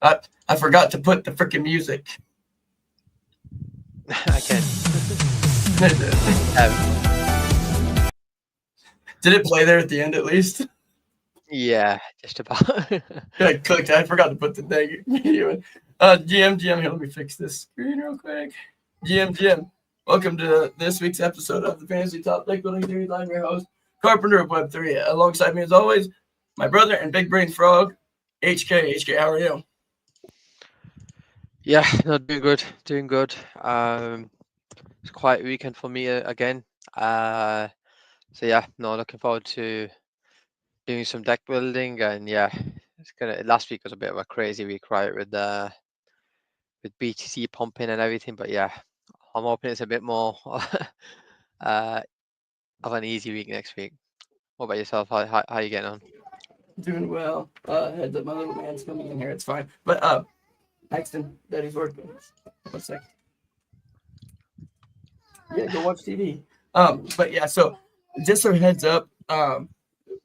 I forgot to put the freaking music. I can. Did it play there at the end at least? Yeah, just about. Yeah, I clicked. I forgot to put the thing video in. GM, here, let me fix this screen real quick. GM, welcome to this week's episode of the Fantasy Top Deck Building Series. I'm your host, Carpenter of Web3. Alongside me, as always, my brother and Big Brain Frog, HK. HK, how are you? Yeah, no, doing good, doing good. It's quite a weekend for me again. Uh, so yeah, no, looking forward to doing some deck building, and yeah, it's gonna. Last week was a bit of a crazy week, right, with BTC pumping and everything. But yeah, I'm hoping it's a bit more uh of an easy week next week. What about yourself? How you getting on? Doing well. Heads up, my little man's coming in here. It's fine. But Paxton, Daddy's working. One sec. Yeah, go watch TV. But yeah, so just a heads up.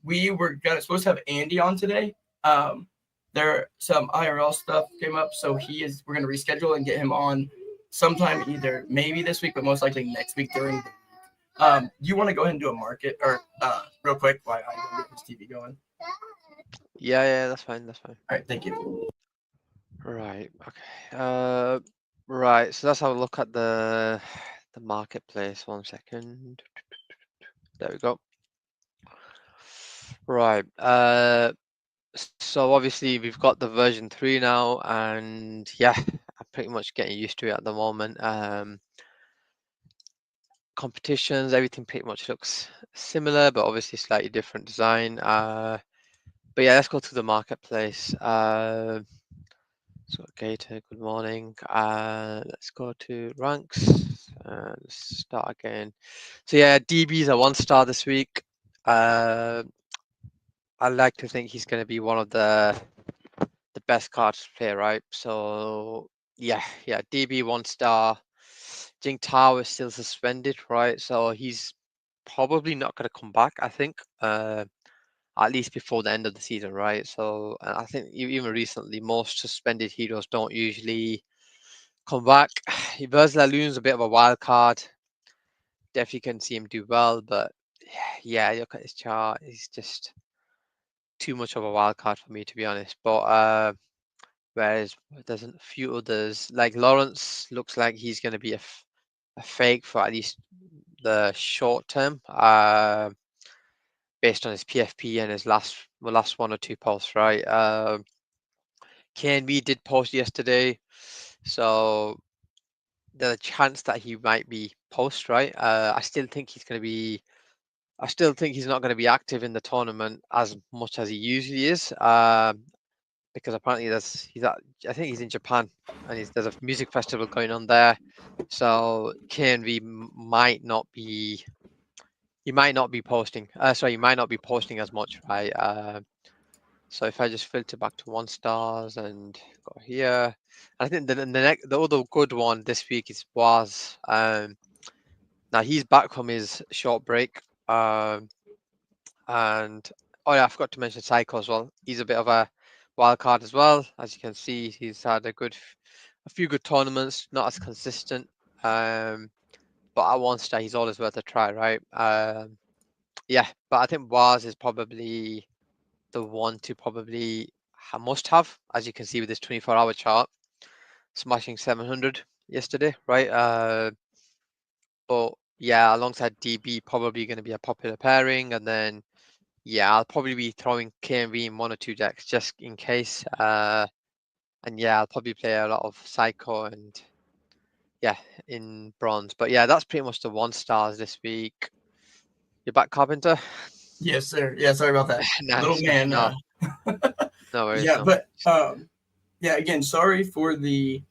We were supposed to have Andy on today. There some IRL stuff came up, so we're gonna reschedule and get him on sometime either maybe this week, but most likely next week during. You want to go ahead and do a market or real quick while I go get this TV going? Yeah, that's fine. That's fine. All right, thank you. Right. Okay. Right. So let's have a look at the marketplace. 1 second. There we go. Right. So obviously we've got the version 3 now, and yeah, I'm pretty much getting used to it at the moment. Competitions, everything pretty much looks similar, but obviously slightly different design. But yeah, let's go to the marketplace. So Gator, good morning. Let's go to ranks and start again. So yeah, DB's a 1-star this week. I like to think he's going to be one of the best cards to play, right? So yeah, DB 1-star. Jing Tao is still suspended, right? So he's probably not going to come back, I think. At least before the end of the season, right? So I think even recently, most suspended heroes don't usually come back. Versla Loon's a bit of a wild card. Definitely can see him do well, but yeah, look at his chart. He's just too much of a wild card for me, to be honest. But whereas there's a few others, like Lawrence, looks like he's going to be a fake for at least the short term. Based on his PFP and his last 1 or 2 posts, right? KNB did post yesterday, so there's a chance that he might be post, right? I still think he's not going to be active in the tournament as much as he usually is, because apparently I think he's in Japan, and there's a music festival going on there, so KNV might not be. He might not be posting. He might not be posting as much, right? So if I just filter back to 1-stars and go here, I think the other good one this week is Was. Now he's back from his short break, and oh yeah, I forgot to mention Psycho as well. He's a bit of a wild card as well. As you can see, he's had a few good tournaments, not as consistent, but at 1-star he's always worth a try, right? Yeah, but I think Was is probably the one to probably must have, as you can see with this 24-hour chart, smashing 700 yesterday, right? But yeah, alongside DB, probably going to be a popular pairing, and then yeah, I'll probably be throwing KMV in 1 or 2 decks just in case. And yeah, I'll probably play a lot of Psycho and yeah, in bronze. But yeah, that's pretty much the 1-stars this week. You're back, Carpenter? Yes, sir. Yeah, sorry about that, little Nice. man. No, no worries. Yeah, No but worries. yeah, again, sorry for the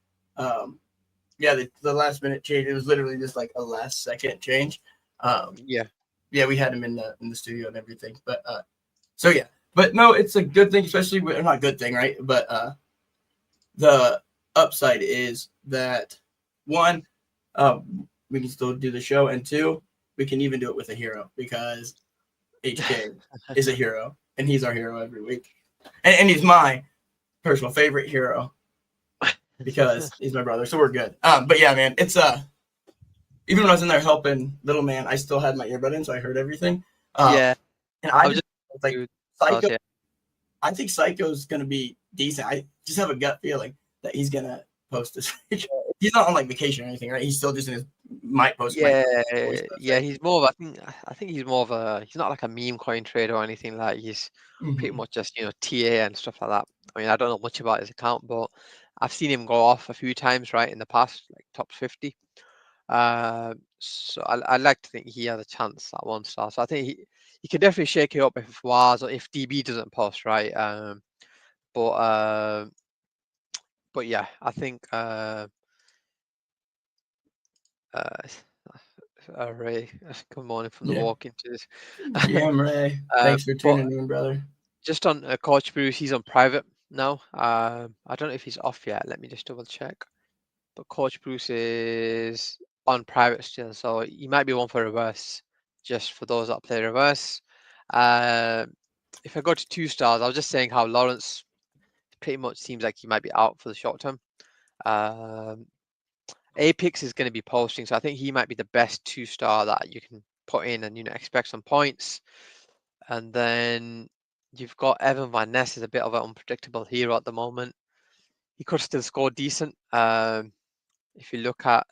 yeah, the last minute change. It was literally just like a last second change. Yeah. Yeah, we had him in the studio and everything. But so yeah, but no, it's a good thing, especially not good thing, right? But the upside is that one, we can still do the show, and two, we can even do it with a hero because HK is a hero, and he's our hero every week, and he's my personal favorite hero because he's my brother, so we're good. But yeah, man, it's even when I was in there helping little man, I still had my earbud in, so I heard everything. Yeah, And I I was just like just Psycho. yeah. I think Psycho's gonna be decent. I just have a gut feeling that he's gonna post this week. He's not on like vacation or anything, right? He's still just in his might post my voice Yeah, stuff. he's more of I think he's more of he's not like a meme coin trader or anything like he's pretty Mhm. much just, TA and stuff like that. I mean, I don't know much about his account, but I've seen him go off a few times, right, in the past, like top 50. So I like to think he has a chance at 1 star. So I think he can definitely shake it up if WAS or if DB doesn't post, right? But uh, but yeah, I think Ray, good morning from the Yeah. walk into this. GM Ray, thanks for But tuning in, brother. just on Coach Bruce, he's on private now. I don't know if he's off yet. Let me just double check. But Coach Bruce is on private still, so he might be one for reverse. Just for those that play reverse. If I go to 2 stars, I was just saying how Lawrence pretty much seems like he might be out for the short term. Apix is going to be posting, so I think he might be the best 2-star that you can put in and expect some points. And then you've got Evan Van Ness is a bit of an unpredictable hero at the moment. He could still score decent. If you look at,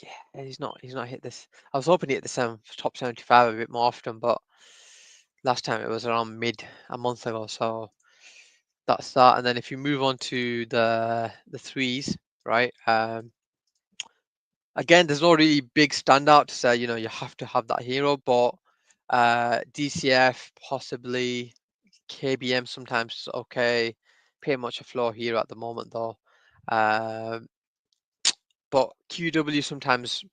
yeah, he's not hit this. I was hoping to hit the top 75 a bit more often, but last time it was around a month ago. So that's that. And then if you move on to the threes, right? Again, there's no really big standout to say, you have to have that hero, but DCF, possibly KBM sometimes is okay. Pretty much a floor hero at the moment though. But QW sometimes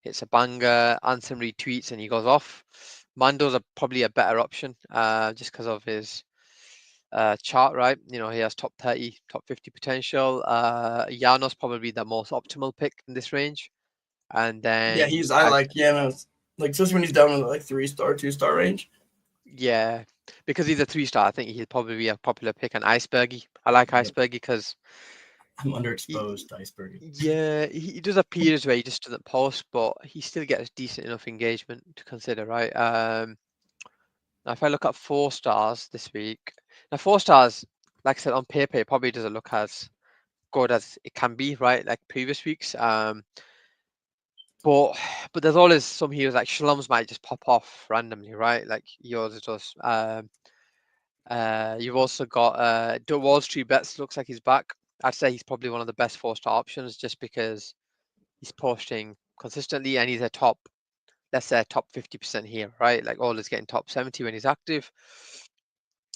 hits a banger, Ansem retweets and he goes off. Mando's probably a better option just because of his chart, right? He has top 30, top 50 potential. Yano's probably the most optimal pick in this range. And Yeah, then I like Yanos, like especially when he's down in the like 3-star, 2-star range. yeah, because he's a 3-star, I think he'd probably be a popular pick. And Icebergy, I like Yep. Icebergy because I'm underexposed to Iceberg. yeah, he does have periods where he just doesn't post, but he still gets decent enough engagement to consider, right? Now if I look at 4 stars this week, now 4 stars, like I said, on paper, it probably doesn't look as good as it can be, right? Like previous weeks. But there's always some heroes like Shalom's might just pop off randomly, right? Like yours does. You've also got Wall Street Bets looks like he's back. I'd say he's probably one of the best 4-star options just because he's posting consistently and he's a top, let's say, top 50% here, right? Like always getting top 70 when he's active.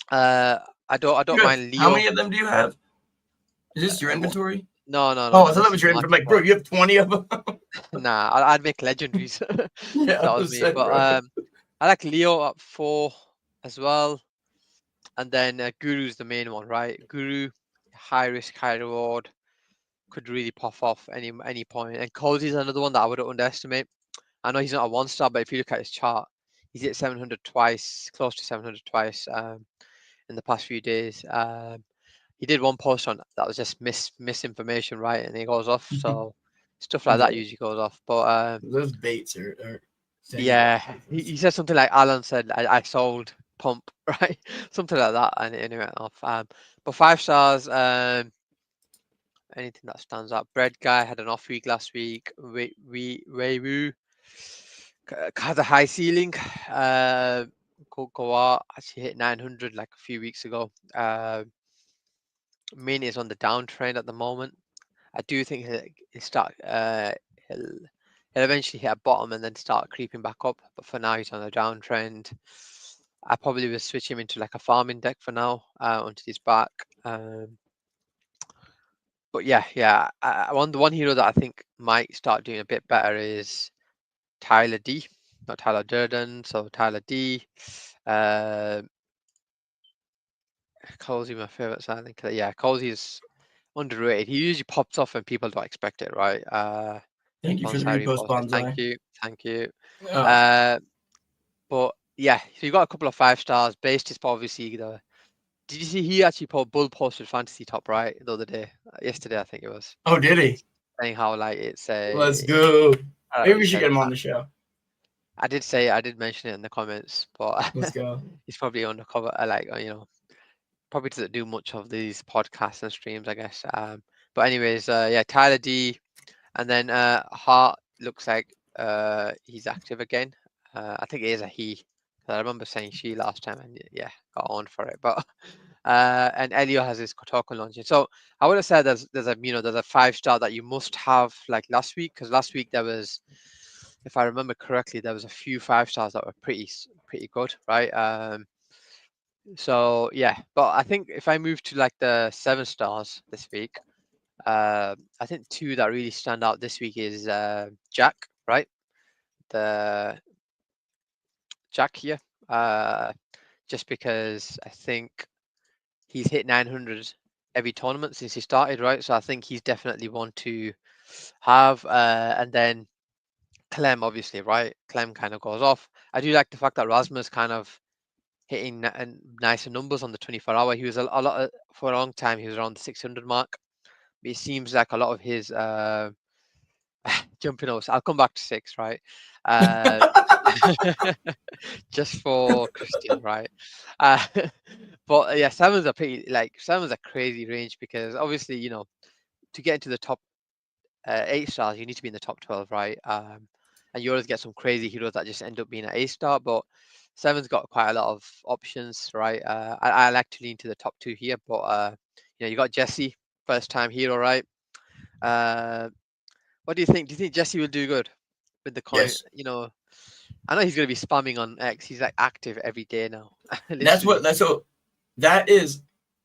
I don't mind How Leo. many of them do you have? Is this your inventory? No. Oh, I thought This that was is your my inventory. Like, bro, you have 20 of them. nah. I'd make legendaries. Yeah, That I was me. said, But bro. I like Leo at 4 as well. And then Guru's the main one, right? Guru, high risk, high reward, could really pop off any point. And Cozy's another one that I wouldn't underestimate. I know he's not a 1-star, but if you look at his chart, he's hit 700 twice, close to 700 twice in the past few days. He did one post on that was just misinformation, right? And he goes off. So stuff like that Yeah. usually goes off. But Those baits are yeah, he said something like Alan said, I sold pump, right? Something like that, and it went off. But 5 stars, anything that stands out. Bread Guy had an off week last week. Weiwu has a high ceiling. Goa actually hit 900 like a few weeks ago. Min is on the downtrend at the moment. I do think he'll eventually hit a bottom and then start creeping back up. But for now, he's on a downtrend. I probably will switch him into like a farming deck for now until he's back. But yeah. The one hero that I think might start doing a bit better is Tyler D, not Tyler Durden. So Tyler D. Cozy, my favorite signing. Yeah, Cozy is underrated. He usually pops off when people don't expect it, right? Thank you for the Bonsai repost, reposted. Thank Bonsai. you. Oh, But yeah, so you got a couple of 5 stars. Based is obviously the Did you see he actually posted fantasy top right the other day? Yesterday, I think it was. Oh, did he? Saying how like it's Let's a. go. I don't know Maybe what he we should said. get him on the show. I did mention it in the comments, but Let's go. he's probably undercover. Probably doesn't do much of these podcasts and streams, I guess. But anyways, yeah, Tyler D, and then Hart looks like he's active again. I think it is a he. I remember saying she last time, and yeah, got on for it. But and Elio has his Kotoko launching. So I would have said there's a 5-star that you must have like last week, because last week there was, if I remember correctly, there was a few 5-stars that were pretty good, right? So yeah, but I think if I move to like the 7-stars this week, I think 2 that really stand out this week is Jack, right? The Jack here, just because I think he's hit 900 every tournament since he started, right? So I think he's definitely one to have. And then Clem, obviously, right? Clem kind of goes off. I do like the fact that Rasmus kind of hitting nicer numbers on the 24-hour. He was a lot for a long time. He was around the 600 mark. But it seems like a lot of his jumping over. I'll come back to 6, right? Just for Christian, right? Uh, but yeah, seven's a crazy range, because obviously to get into the top 8-stars, you need to be in the top 12, right? And you always get some crazy heroes that just end up being an A-star, but 7's got quite a lot of options, right? I like to lean to the top 2 here, but you got Jesse, first time hero, right? What do you think? Do you think Jesse will do good with the coin? Yes. I know he's going to be spamming on X. He's like active every day now, That's literally. so that is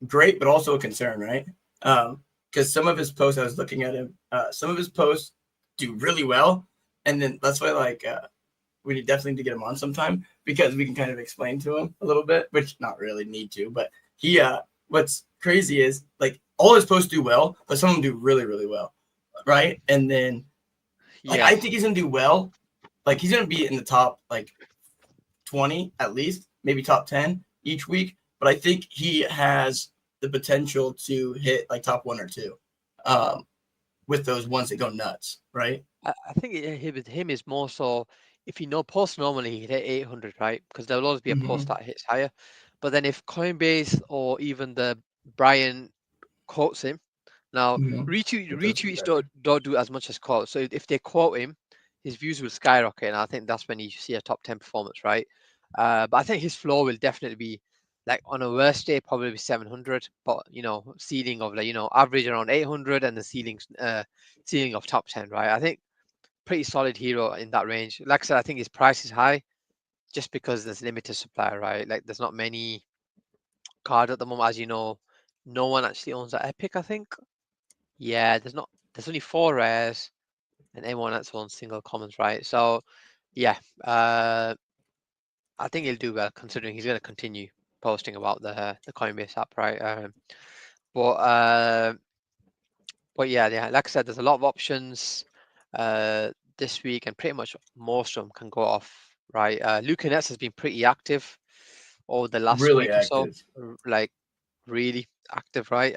great, but also a concern, right? Because some of his posts, I was looking at him, some of his posts do really well, and then that's why we definitely need to get him on sometime, because we can kind of explain to him a little bit, which not really need to, but he what's crazy is like all his posts do well, but some of them do really, really well, right? And then Yeah, I think he's gonna do well. Like he's gonna be in the top 20 at least, maybe top 10 each week. But I think he has the potential to hit like top 1 or 2 with those ones that go nuts, right? I think with him is more so, if post normally he'd hit 800, right? Because there'll always be a post that hits higher. But then if Coinbase or even the Brian quotes him, now retweets don't do as much as quotes. So if they quote him, his views will skyrocket, and I think that's when you see a top 10 performance, right? But I think his floor will definitely be like on a worst day probably 700, but ceiling of average around 800, and the ceiling of top 10, right? I think pretty solid hero in that range. Like I said, I think his price is high just because there's limited supply, right? Like there's not many cards at the moment, as you know. No one actually owns that Epic, I think. Yeah, there's only 4 rares, and everyone else owns single commons, right? So yeah, I think he'll do well, considering he's going to continue posting about the Coinbase app, right? But yeah, like I said, there's a lot of options this week, and pretty much most of them can go off, right? Luca Nets has been pretty active over the last Really week or so, active. like really active, right?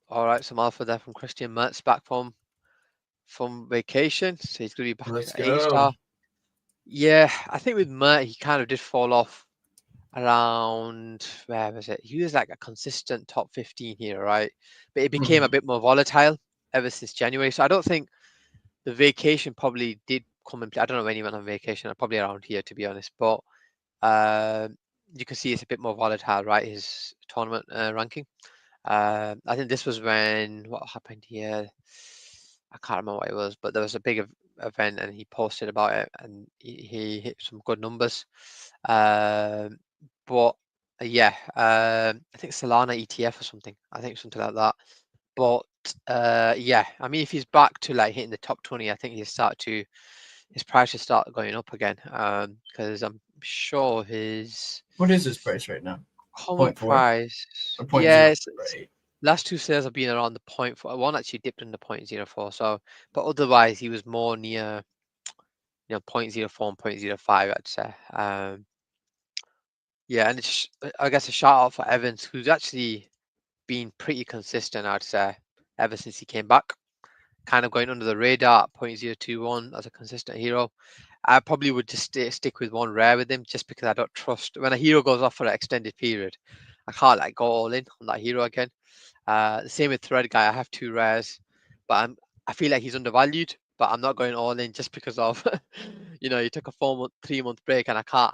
All right, some alpha there from Christian Mertz back from vacation, so he's going to be back Let's to A-star. go. Yeah, I think with Mert, he kind of did fall off around, where was it? He was like a consistent top 15 here, right? But it became a bit more volatile ever since January. So I don't think the vacation probably did come in play. I don't know when he went on vacation, probably around here, to be honest. But you can see it's a bit more volatile, right? His tournament ranking. I think this was what happened here. I can't remember what it was, but there was a big event, and he posted about it, and he hit some good numbers. But yeah, I think Solana ETF or something. I think something like that. But yeah, I mean, if he's back to like hitting the top 20, I think his price should start going up again. Because I'm sure his What is his price right now? common 0.4 price, or 0.0, yeah, right? last 2 sales have been around the point. One actually dipped in the 0.04. So, but otherwise he was more near 0.04 and 0.05, I'd say. Yeah, and I guess a shout out for Evans, who's actually been pretty consistent, I'd say, ever since he came back. Kind of going under the radar at 0.021 as a consistent hero. I probably would just stick with one rare with him, just because I don't trust when a hero goes off for an extended period. I can't like go all in on that hero again. The same with Thread Guy. I have 2 rares, but I feel like he's undervalued. But I'm not going all in just because of he took a 3-month break, and I can't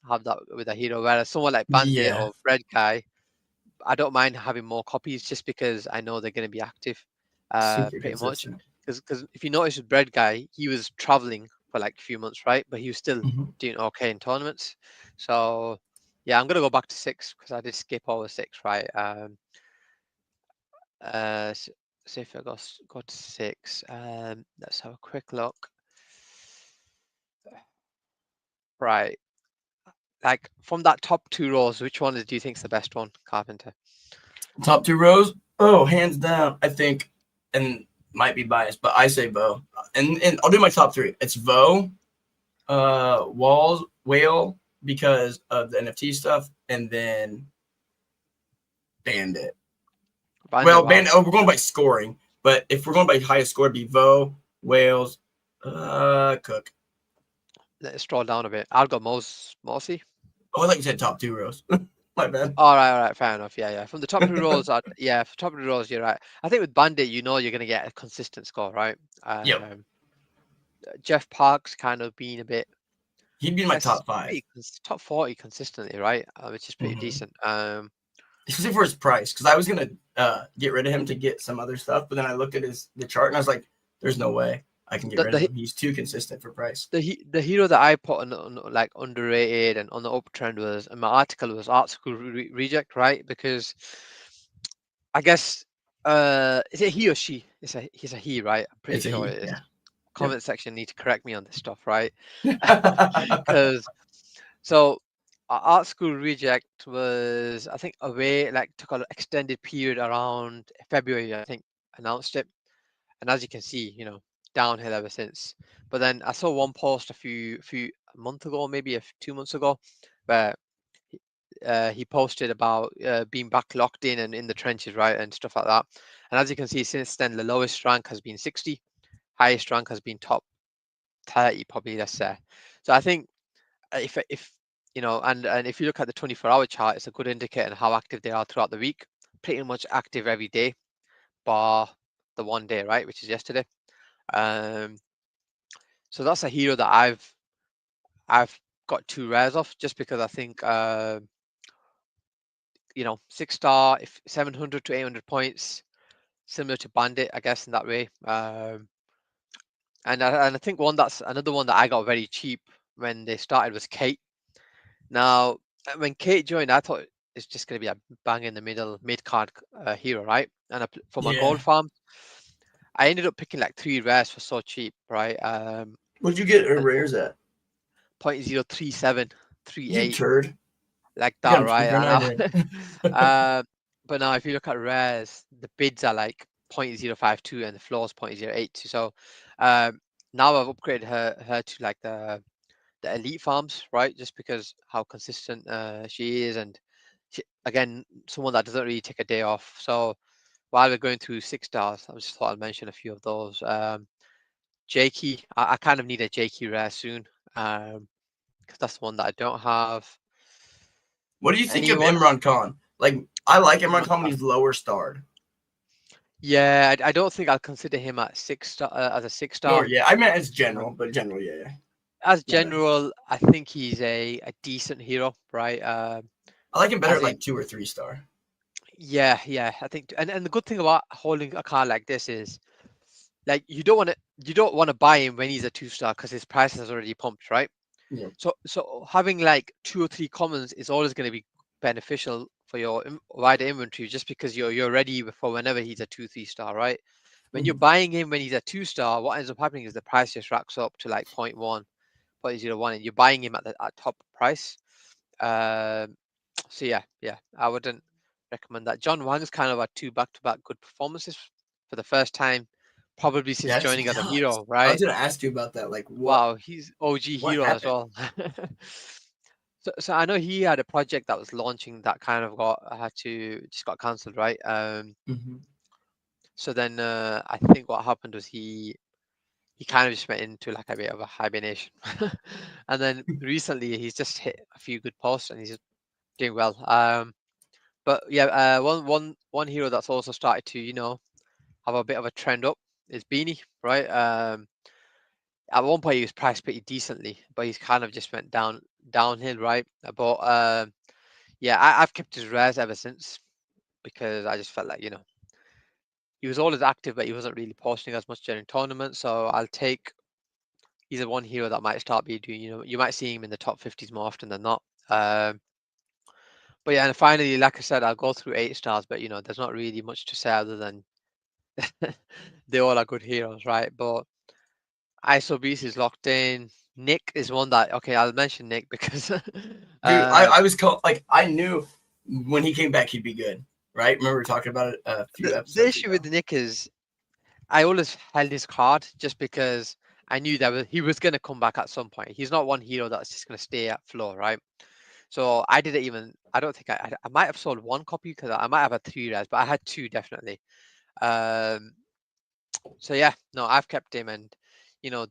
have that with a hero. Whereas someone like Bandit Yeah, or Thread Guy, I don't mind having more copies just because I know they're going to be active, super pretty much. consistent. Because if you notice with Bread Guy, he was traveling for like a few months, right? But he was still Mhm. doing okay in tournaments. So yeah, I'm gonna go back to 6 because I did skip over 6, right? So if I go to 6, let's have a quick look. Right, like from that top 2 rows, which one do you think is the best one, Carpenter? Top 2 rows. Oh, hands down. I think, and might be biased, but I say Vo. And I'll do my top 3. It's Vo, Walls, Whale because of the NFT stuff, and then Bandit. Bandit, Well, wow. Bandit. Oh, we're going by scoring, but if we're going by highest score, it'd be Vo, Wales, Cook. Let's scroll down a bit. I'll go Mossy. Oh, I thought you said top 2 rows. My bad. All right, fair enough. Yeah. From the top 2 rows, for top 2 rows, you're right. I think with Bandit, you're going to get a consistent score, right? Yep. Jeff Park's kind of been a bit, He'd be in I my guess, top 5. top 40 consistently, right? Which is pretty Mhm. decent. Especially for his price, because I was gonna get rid of him to get some other stuff, but then I looked at the chart and I was like, "There's no way I can get rid of him. He's too consistent for price." The hero that I put on like underrated and on the uptrend was, in my article, was Art School Reject, right? Because I guess is it he or she? He's a he, right? I'm pretty It's a sure he. it is. Yeah. Comment section need to correct me on this stuff, right? Yep. Because so Art School Reject was, I think, away, like took an extended period around February, I think, announced it. And as you can see, downhill ever since. But then I saw one post a few months ago, maybe 2 months ago, where he posted about being back locked in and in the trenches, right, and stuff like that. And as you can see, since then, the lowest rank has been 60, highest rank has been top 30, probably, let's say. So I think if and if you look at the 24-hour chart, it's a good indicator of how active they are throughout the week. Pretty much active every day, bar the one day, right, which is yesterday. So that's a hero that I've got 2 rares of, just because I think 6-star, if 700 to 800 points, similar to Bandit, I guess, in that way. And I think another one that I got very cheap when they started was Kate. Now, when Kate joined, I thought it's just going to be a bang in the middle mid card hero, right? And for my gold Yeah. farm, I ended up picking like 3 rares for so cheap, right? What'd you get rares at? 0.03738, You turd. like I got that, him right? cheaper than I But now if you look at rares, the bids are like 0.052 and the floor is 0.082. So now I've upgraded her to like the elite farms, right? Just because how consistent she is, and again, someone that doesn't really take a day off. So while we're going through 6-stars, I just thought I'd mention a few of those. Jakey, I kind of need a Jakey rare soon, because that's the one that I don't have. What do you think of Anyone? Imran Khan? Like, I like Imran Imran Khan when Khan. he's lower starred. Yeah, I don't think I'll consider him at 6-star as a 6-star. Yeah, I meant as general, but general, yeah. As My bad. general, I think he's a decent hero, right? I like him better As at in, like 2 or 3-star. yeah, I think, and the good thing about holding a card like this is, like, you don't want to buy him when he's a 2-star because his price has already pumped, right? Yeah. So having like 2 or 3 commons is always going to be beneficial for your wider inventory, just because you're ready for whenever he's a 2-3-star, right? When you're buying him when he's a 2-star, what ends up happening is the price just racks up to like 0.1, 0.01, and you're buying him at top price. So yeah, I wouldn't recommend that. John Wang's kind of had 2 back-to-back good performances for the first time, probably since Yes, joining he as a does. hero, I was right? gonna ask you about that. Like, Wow, he's OG what hero as happened? well. So I know he had a project that was launching that kind of just got cancelled, right? Hmm. So then I think what happened was he kind of just went into like a bit of a hibernation, and then recently he's just hit a few good posts and he's doing well. But yeah, one hero that's also started to have a bit of a trend up is Beanie, right? At one point he was priced pretty decently, but he's kind of just went downhill, right? But yeah, I've kept his rares ever since because I just felt like he was always active, but he wasn't really posting as much during tournaments. So I'll take. He's the one hero that might start be doing. You might see him in the top 50s more often than not. But yeah, and finally, like I said, I'll go through 8 stars, but there's not really much to say other than they all are good heroes, right? But ISO Beast is locked in. Nick is one that I'll mention Nick because Dude, I was like I knew when he came back he'd be good, right? Remember we were talking about it a few the episodes issue ago. with Nick is I always held his card just because I knew that he was going to come back at some point. He's not one hero that's just going to stay at floor, right? So I didn't even. I don't think I might have sold one copy because I might have had 3 rares, but I had 2 definitely. So yeah, no, I've kept him, and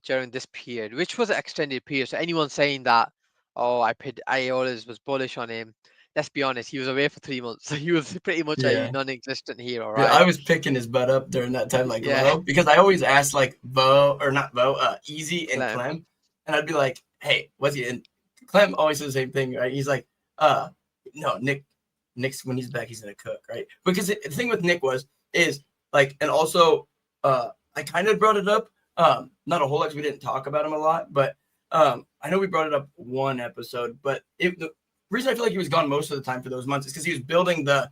during this period, which was an extended period. So anyone saying that, oh, I always was bullish on him. Let's be honest, he was away for 3 months, so he was pretty much a Yeah. non-existent hero, Yeah, right? I was picking his butt up during that time, like Yeah, low, because I always asked like Vo or not Vo, Easy and Clem. Clem, and I'd be like, "Hey, what's he?" And Clem always says the same thing, right? He's like, no, Nick's when he's back, he's gonna cook, right?" Because the thing with Nick is like, and also, I kind of brought it up, not a whole lot, 'cause we didn't talk about him a lot, but I know we brought it up one episode, but the reason I feel like he was gone most of the time for those months is because he was building the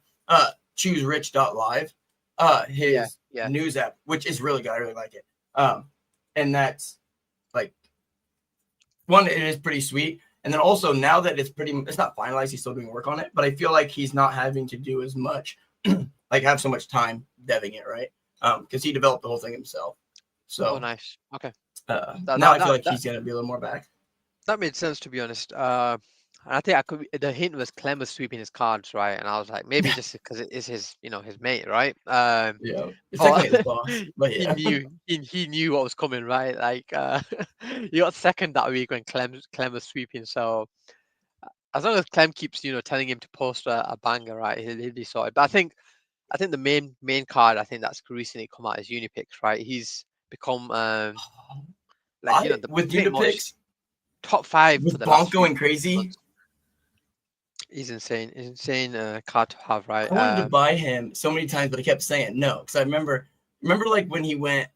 ChooseRich.live, Yeah, his yeah. news app, which is really good. I really like it. And that's like one, it is pretty sweet. And then also now that it's not finalized, he's still doing work on it, but I feel like he's not having to do as much, like have so much time deving it, right? Because he developed the whole thing himself. Oh, So nice. Okay. That now that I feel that like that, he's gonna be a little more back. that made sense to be honest. And I think the hint was Clem was sweeping his cards, right? And I was like, maybe just because it is his mate, right? Yeah, it's But technically his boss, but he yeah. knew what was coming, right? Like he got second that week when Clem was sweeping. So as long as Clem keeps telling him to post a banger, right, he'll be sorted. But I think the main card I think that's recently come out is Unipix, right? He's become like I the with pretty much Unipix, top 5 for with the Bonk last few going crazy, months. He's insane. He's insane card to have, right? I wanted to buy him so many times, but I kept saying no because I remember like when he went.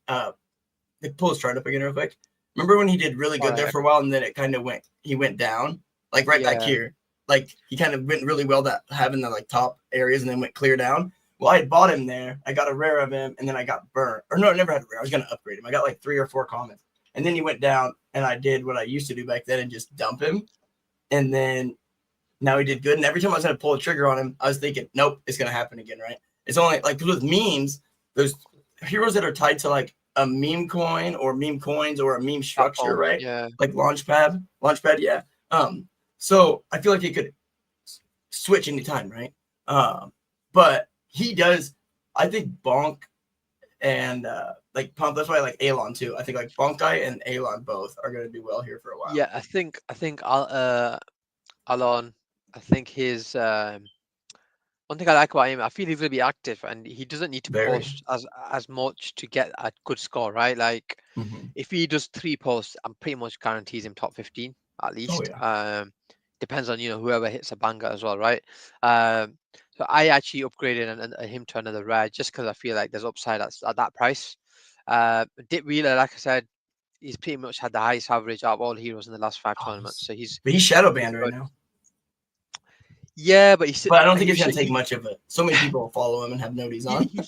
Pull his chart up again real quick. Remember when he did really All good there right. for a while, and then it kind of went down, like right back Yeah. here. Like he kind of went really well that having the like top areas, and then went clear down. Well, I had bought him there. I got a rare of him, and then I got burnt. Or no, I never had a rare. I was gonna upgrade him. I got like 3 or 4 comments, and then he went down, and I did what I used to do back then and just dump him. And then now he did good. And every time I was gonna pull a trigger on him, I was thinking, nope, it's gonna happen again, right? It's only like with memes, there's heroes that are tied to like a meme coin or meme coins or a meme structure, Platform. right? Yeah. Like Launchpad, yeah. So I feel like he could switch anytime, right? But he does. I think Bonk and like Pump. That's why I like Alon too. I think like Bonkai and Alon both are going to do well here for a while. Yeah. I think Alon. I think his one thing I like about him, I feel he's gonna be active, and he doesn't need to Very. post as much to get a good score, right? Like Mm-hmm. if he does 3 posts, I'm pretty much guarantees him top 15 at Oh least. yeah. Depends on whoever hits a banger as well, right? So I actually upgraded him to another rare just because I feel like there's upside at that price. Dip Wheeler, like I said, he's pretty much had the highest average out of all heroes in the last 5 tournaments. So But he's shadow he's banned right good. now. Yeah, but he's But I don't think he it's was gonna take much of it. So many people follow him and have noties he, on.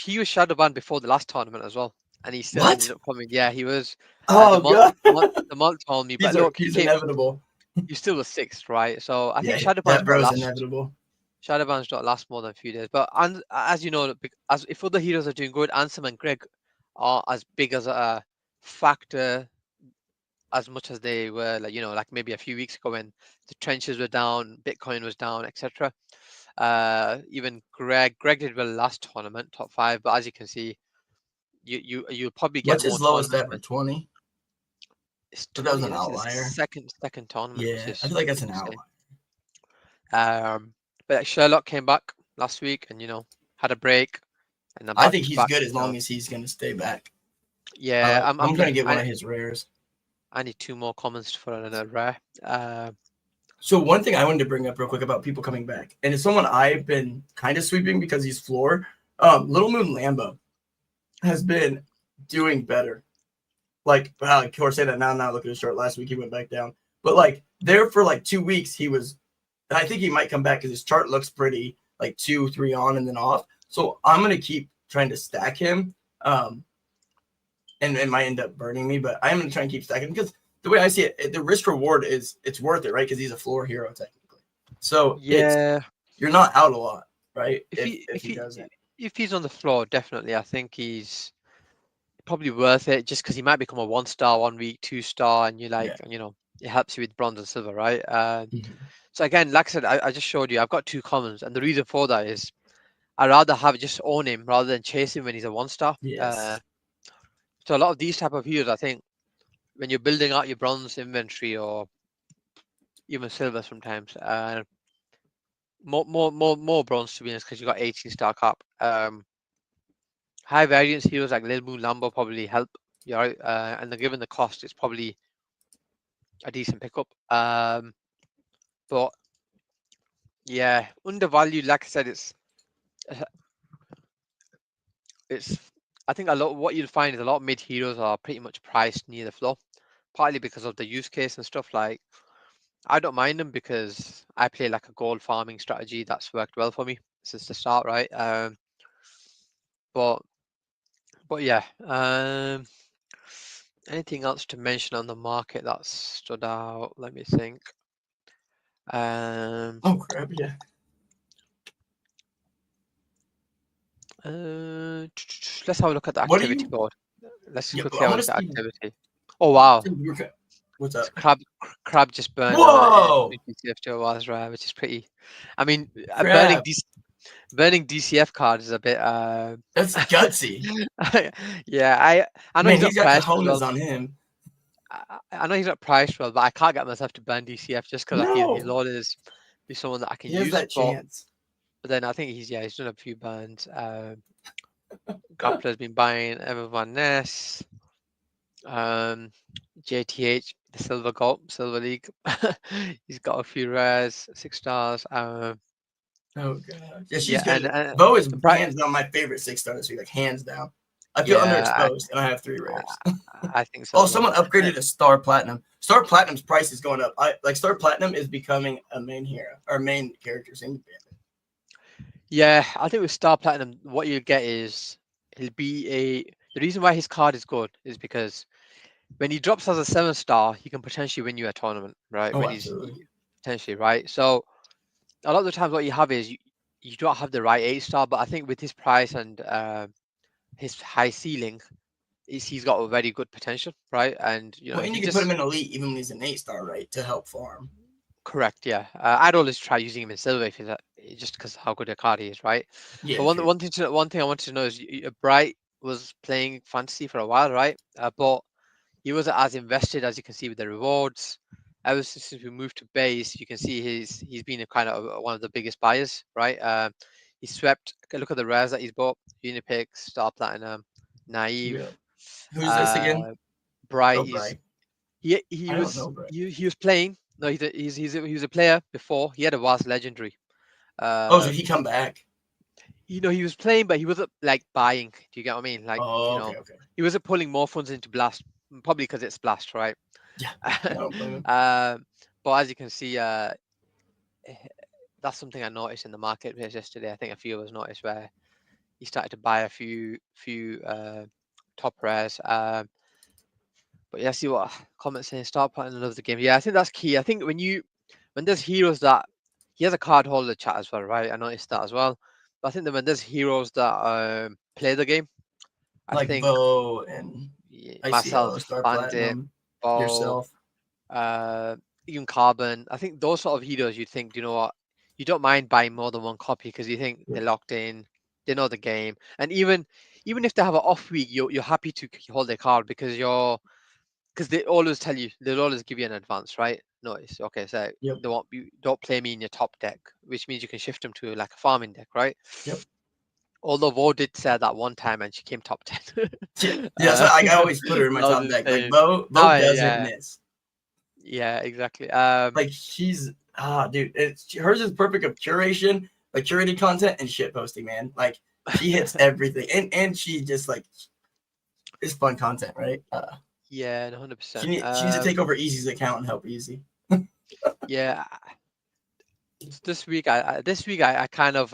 he was shadow banned before the last tournament as well, and he still ended What? up coming. Yeah, he was. The Oh month god. the month told me, but look, he's inevitable. he still was 6th, right? So I think Yeah, shadow that bans don't bro's last. inevitable. Shadow bans don't last more than a few days. But and as you know, as if other heroes are doing good, Ansem and Greg are as big as a factor as much as they were, like, like maybe a few weeks ago when the trenches were down, Bitcoin was down, etc. Even Greg did well last tournament, top 5, but as you can see, you'll probably get What's more his lowest tournaments. ever? 20. It's But that was 20. an This is the outlier. second tournament, which Yeah, I is feel like that's an insane. outlier. But Sherlock came back last week and had a break, and I back think to he's back. good as long as he's going to stay back. Yeah, I'm I'm trying to gonna. get one of his rares. I need 2 more commons for another rare. So one thing I wanted to bring up real quick about people coming back, and it's someone I've been kind of sweeping because he's floor. Little Moon Lambo has been doing better. Like, of course, say that now. Not looking at his chart. Last week he went back down, but like there for like 2 weeks he was. I think he might come back because his chart looks pretty, like 2, 3 on and then off. So I'm gonna keep trying to stack him. And it might end up burning me, but I'm gonna try and keep stacking because the way I see it, the risk reward is it's worth it, right? Because he's a floor hero technically. So Yeah, you're not out a lot, right? if If he doesn't. if he's on the floor, definitely, I think he's probably worth it just because he might become a 1-star 1 week, 2-star, and Yeah. it helps you with bronze and silver, right? Mhm. So again, like I said, I just showed you I've got 2 commons, and the reason for that is I'd rather just own him rather than chase him when he's a 1-star. Yes. So a lot of these type of heroes, I think, when you're building out your bronze inventory or even silver sometimes, more bronze to be honest, because you got 18-star cap. High variance heroes like Lil Moon Lambo probably help. And then given the cost, it's probably a decent pickup. But yeah, undervalued. Like I said, it's I think a lot. What you'll find is a lot of mid heroes are pretty much priced near the floor, partly because of the use case and stuff. Like, I don't mind them because I play like a gold farming strategy that's worked well for me since the start, right? But yeah. Anything else to mention on the market that stood out? Let me think. Oh crap! Yeah. Let's have a look at the What do activity you? board. Let's Yeah, quickly I have a want look to at see. activity. Oh wow, What's up? crab just burned Whoa! DCF to a was rare, which is pretty. I mean, Crap! burning DCF card is a bit. That's gutsy. Yeah, I know Man, he's he's not got priced as cojones well. on him. I know he's not priced well, but I can't get myself to burn DCF just because I feel his No, Lord is someone that I can he has use. that chance. But then I think he's done a few bans. Grappler's been buying Everyone Ness, JTH, the Silver League. He's got a few rares, 6 stars. Oh god. Yeah, she's Yeah, and good. Bo is Bright. hands down my favorite 6-star this week, like hands down. I feel Yeah, underexposed, and I have 3 rares. I think so Oh, as well. someone upgraded to Star Platinum. Star Platinum's price is going up. Star Platinum is becoming a main hero or main character. Same. Yeah, I think with Star Platinum, what you get is he'll be the reason why his card is good is because when he drops as a 7-star, he can potentially win you a tournament, right? Oh, When he's absolutely. potentially right. So a lot of the times, what you have is you don't have the right 8-star, but I think with his price and his high ceiling, he's got a very good potential, right? And Well, if and you you can put him just in elite even when he's an 8-star, right, to help farm. correct, yeah, I'd always try using him in silver if just because how good a card he is, right? Yeah, But true. one thing I wanted to know is Bright was playing fantasy for a while, right? But he wasn't as invested as you can see with the rewards. Ever since we moved to base, you can see he's been a kind of one of the biggest buyers, right? He swept. Look at the rares that he's bought: Unipix, Star Platinum, Naive, Yeah. Who's this again? Bright. Oh, Bright. He I don't was know Bright. he was playing. No, he was a player before. He had a vast legendary. Oh, so he come back? He was playing, but he wasn't like buying. Do you get what I mean? Like, Oh, okay, okay. he wasn't pulling more funds into Blast, probably because it's Blast, right? Yeah, I don't blame him. But as you can see, that's something I noticed in the marketplace yesterday. I think a few of us noticed where he started to buy a few top rares. But yeah, see what comments saying. Start playing another game. Yeah, I think that's key. I think when there's heroes that he has a card holder chat as well, right? I noticed that as well. But I think that when there's heroes that play the game, I Like think Bo and myself, ICO, Star Bandit, Platinum. Ball, yourself. even Carbon. I think those sort of heroes, you'd think, you know what, you don't mind buying more than one copy because you think Yeah. they're locked in, they know the game, and even if they have an off week, you're happy to hold their card because they always tell you, they'll always give you an advance, right? Notice, okay, so Yep. they want you don't play me in your top deck, which means you can shift them to like a farming deck, right? Yep. Although Vo did say that one time and she came top 10. Yeah, so I always put her in my that was top deck. Like insane. Bo No, doesn't miss. yeah, exactly. Like she's dude, hers is perfect of curation, like curated content and shit posting, man. Like she hits everything, and she just like it's fun content, right? Yeah, She 100%. needs to take over Easy's account and help Easy. Yeah, this week I kind of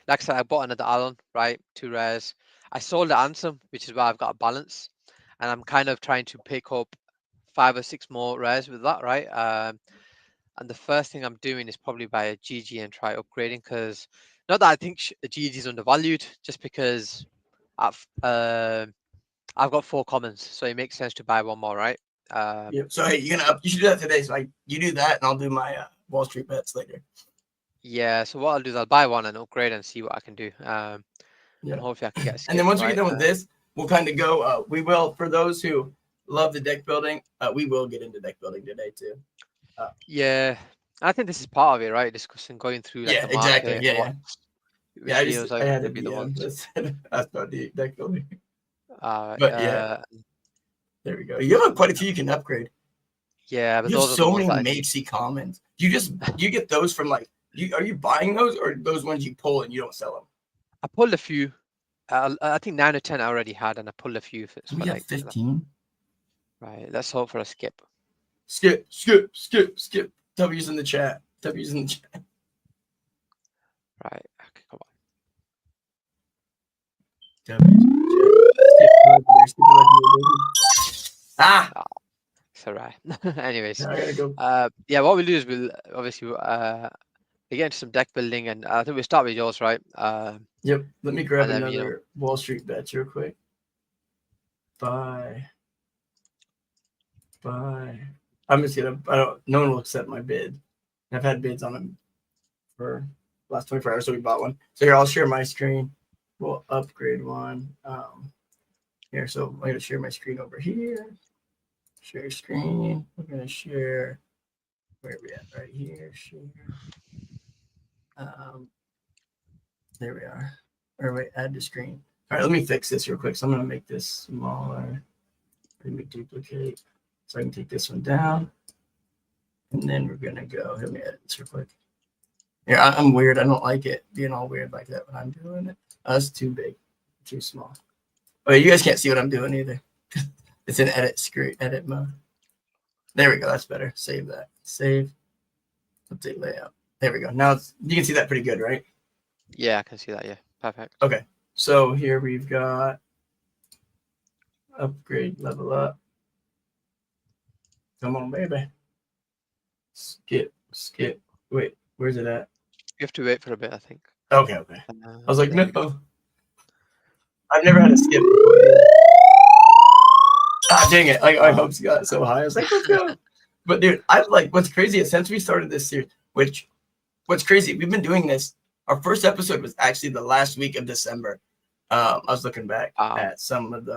like I said, I bought another Alon, right? 2 rares. I sold the Ansem, which is why I've got a balance, and I'm kind of trying to pick up 5 or 6 more rares with that, right? And the first thing I'm doing is probably buy a GG and try upgrading, because not that I think the GG is undervalued, just because I've got 4 commons, so it makes sense to buy one more, right? Yep. So hey, you should do that today. So you do that, and I'll do my Wall Street bets later. Yeah. So what I'll do is I'll buy one and upgrade and see what I can do. Yeah. And hopefully I can get a skip, And then once we right? get done with this, we'll kind of go. We will, for those who love the deck building, we will get into deck building today too. Yeah, I think this is part of it, right? Discussing, going through like Yeah, the exactly. market, Yeah. which I heroes are had going to to be be the ones. that's about the deck building. Uh, But yeah, there we go. You have quite a few you can upgrade. yeah, but You have those are the so ones many that I think. makesy commons. Do you get those from like are you buying those or those ones you pull and you don't sell them? I pulled a few. I think 9 or 10 I already had, and I pulled a few for We have like 15. right. Let's hope for a skip. Skip. W's in the chat. W's in the chat. Right. Okay, come on. Ah. It's alright. Anyways, I gotta go. yeah, what we'll do is we'll obviously we get into some deck building, and I think we'll start with yours, right? Yep. Let me grab and then, another Wall Street bets real quick. Bye. I'm just gonna. No one will accept my bid. I've had bids on them for the last 24 hours, so we bought one. So here, I'll share my screen. We'll upgrade one. Here, so I'm gonna share my screen over here. Share screen. We're gonna share. Where are we at? Right here. Share. There we are. Or wait, add to screen. All right, let me fix this real quick. So I'm gonna make this smaller. Let me duplicate. So I can take this one down. And then we're gonna go. Let me edit this real quick. Yeah, I'm weird. I don't like it being all weird like that when I'm doing it. That's too big, too small. Oh, you guys can't see what I'm doing either. It's in edit mode. There we go. That's better. Save that. Save. Update layout. There we go. Now you can see that pretty good, right? Yeah, I can see that. Yeah, perfect. Okay. So here we've got upgrade, level up. Come on, baby. Skip. Wait, where's it at? You have to wait for a bit, I think. Okay. I was like, no. I've never had a skip. Ah, dang it. My hopes got so high. I was like, let's go. But dude, what's crazy is since we started this series, what's crazy, we've been doing this. Our first episode was actually the last week of December. I was looking back at some of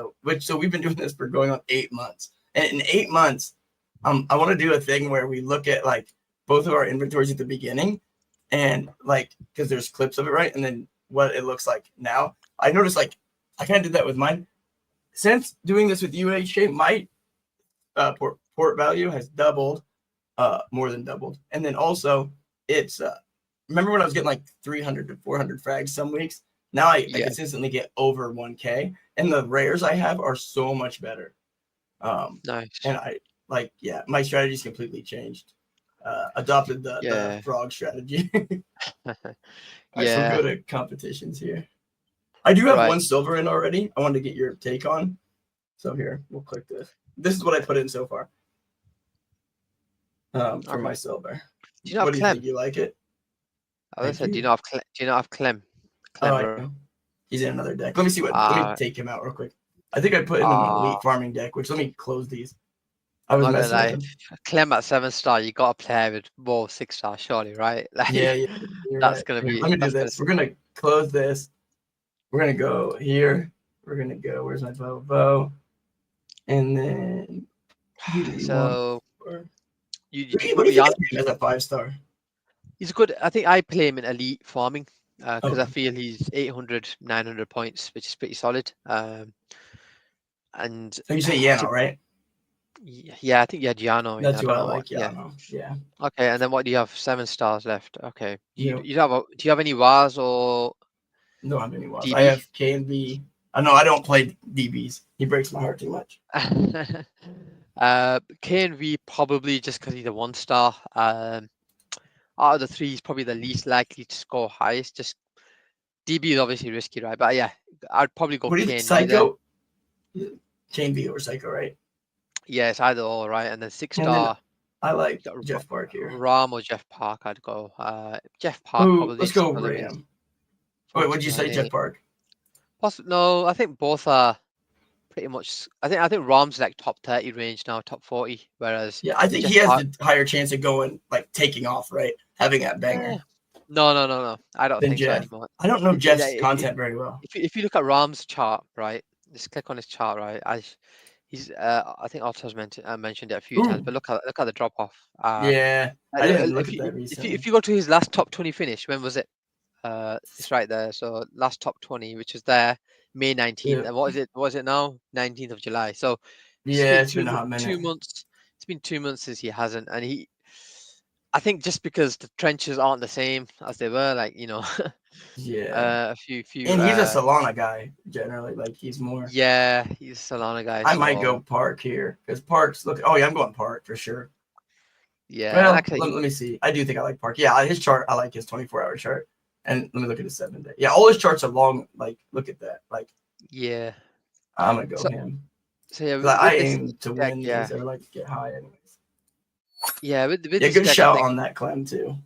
so we've been doing this for going on 8 months. And in 8 months, I want to do a thing where we look at like both of our inventories at the beginning and like, because there's clips of it, right? And then what it looks like now. I noticed like, I kind of did that with mine. Since doing this with UHK, my port value has doubled, more than doubled. And then also it's, remember when I was getting like 300 to 400 frags some weeks? Now I consistently get over 1K, and the rares I have are so much better. Nice. And my strategy's completely changed. Adopted the frog strategy. I'm so good at competitions here. I do have one silver in already. I wanted to get your take on. So here, we'll click this. This is what I put in so far. For my silver. Do you not have do Clem? You think? You like it? I said, do you not have Clem? Oh, he's in another deck. Let me see let me take him out real quick. I think I put him in an elite farming deck, which let me close these. I I'm was not gonna messing with lie. him. Clem at 7-star, you got to play with more 6-star, surely, right? Like Yeah, yeah, you're that's right. gonna Here, be let me do that's gonna. this. We're gonna close this. We're gonna go here. We're gonna go. Where's my bow? And then who do we want? So For? you What do put you think Jan. of him as a 5-star? He's good. I think I play him in elite farming because I Okay. feel he's 800, 900 points, which is pretty solid. And So you say to, Yano, right? yeah, I think yeah, Giano. That's I who don't I know what. like. Yeah. Yano. Yeah. Okay, and then what do you have? 7 stars left. Okay. Yeah. Do you have any Wars or No, how many was? I DB? have KNV. I know I don't play DBs. He breaks my heart too much. KNV probably just because he's a 1-star. Out of the three, he's probably the least likely to score highest. Just DB is obviously risky, right? But yeah, I'd probably go What do you think? KNV there. Psycho? KNV or Psycho, right? Yeah, it's either or, right? And then And then 6-star, I like got Jeff Park here. Ram or Jeff Park, I'd go. Jeff Park Ooh, probably let's just go because of his Ram. Wait, what'd you say, Jeff 428. Park? No, I think both are pretty much. I think Ram's like top 30 range now, top 40, whereas Yeah, I think Jeff he has Park. the higher chance of going like taking off, right? Having that banger No. I don't than think so Jeff. anymore. I don't know If, Jeff's if, if, content very well. if you look at Ram's chart, right, just click on his chart, right. He's I think Otto's mentioned it a few times, Ooh, but look at the drop off. yeah, I didn't look If at you that recently. if you go to his last top 20 finish, when was it? It's right there. So last top 20, which is there, May 19th. Yeah, And what is it? What is it now? 19th of July. So it's yeah, been it's been a hot minute. 2 months. It's been 2 months since he hasn't, and I think just because the trenches aren't the same as they were, like Yeah, a few and he's a Solana guy generally. Like he's more. yeah, he's a Solana guy. I might So go Park here because Park's look. Oh yeah, I'm going Park for sure. yeah, and Well, actually, let me see. I do think I like Park. Yeah, his chart. I like his 24-hour chart. And let me look at his 7-day. Yeah, all his charts are long. Like, look at that. Like, yeah. I'm gonna go So him. yeah, I with this aim to deck, win yeah, these or like get high anyways. yeah, with Yeah, this good deck, I shout think. on that Clem too.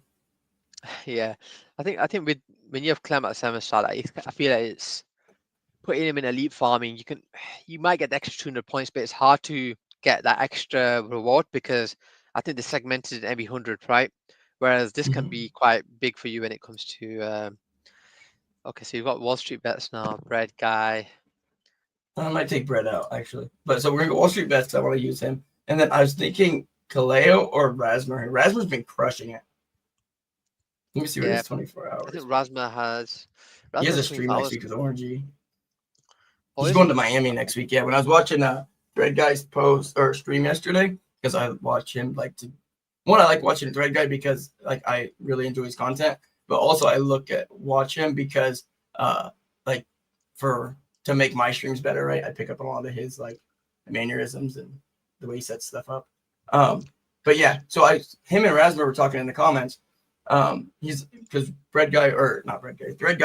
Yeah, I think with when you have Clem at 7-star, like, I feel like it's putting him in elite farming. You might get the extra 200 points, but it's hard to get that extra reward because I think they're segmented in every 100, right? Whereas this can be quite big for you when it comes to. Okay, so you've got Wall Street Bets now, Bread Guy. I might take Brett out actually, but so we're gonna go Wall Street Bets. 'Cause I want to use him, and then I was thinking Kaleo or Rasmer. Rasmer's been crushing it. Let me see what Yeah, his 24 I think hours. He has Rasma's a 24 stream next hours. week with Orangey. Oh, He's is going he? to Miami next week. Yeah, when I was watching Thread Guy's post or stream yesterday, because I watch him like to one, I like watching Thread Guy because like I really enjoy his content, but also I watch him because like for to make my streams better, right? I pick up a lot of his like mannerisms and the way he sets stuff up. But yeah, so him and Rasmus were talking in the comments. He's because Thread Guy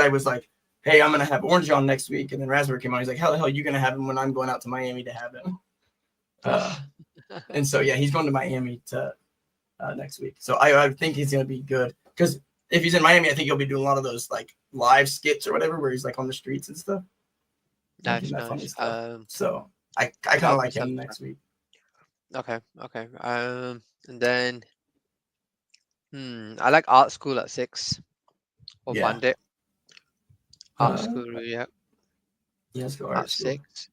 was like, hey, I'm gonna have Orange on next week, and then Raspberry came on. He's like, how the hell are you gonna have him when I'm going out to Miami to have him? And so yeah, he's going to Miami to next week. So I think he's gonna be good because if he's in Miami, I think he'll be doing a lot of those like live skits or whatever where he's like on the streets and stuff. Nice. Funny stuff. So I kind I'll of go like him 7. next week. Okay. And then I like Art School at 6 or Yeah. Bandit. Art School, yeah. Yeah, let's go At Art School. 6.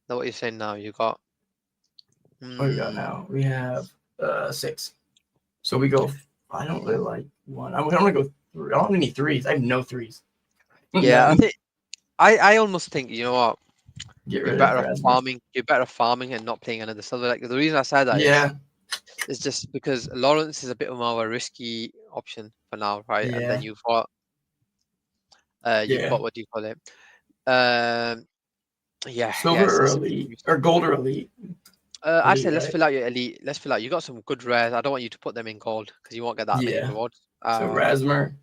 Now what you're saying now? You got. What we got now? We have 6. So we go. I don't really like 1. I'm gonna go 3. I don't have any 3s. I have no 3s. Yeah, I think I almost think you know what. Get You're rid better of off Rasmus. farming. You're better off farming and not playing another silver. Like the reason I say that is just because Lawrence is a bit more of a risky option for now, right? Yeah. And then you've got what do you call it? Silver or elite or gold or elite. I say let's right? fill out your elite. Let's fill out. You got some good rares. I don't want you to put them in gold because you won't get that many rewards. So Rasmer.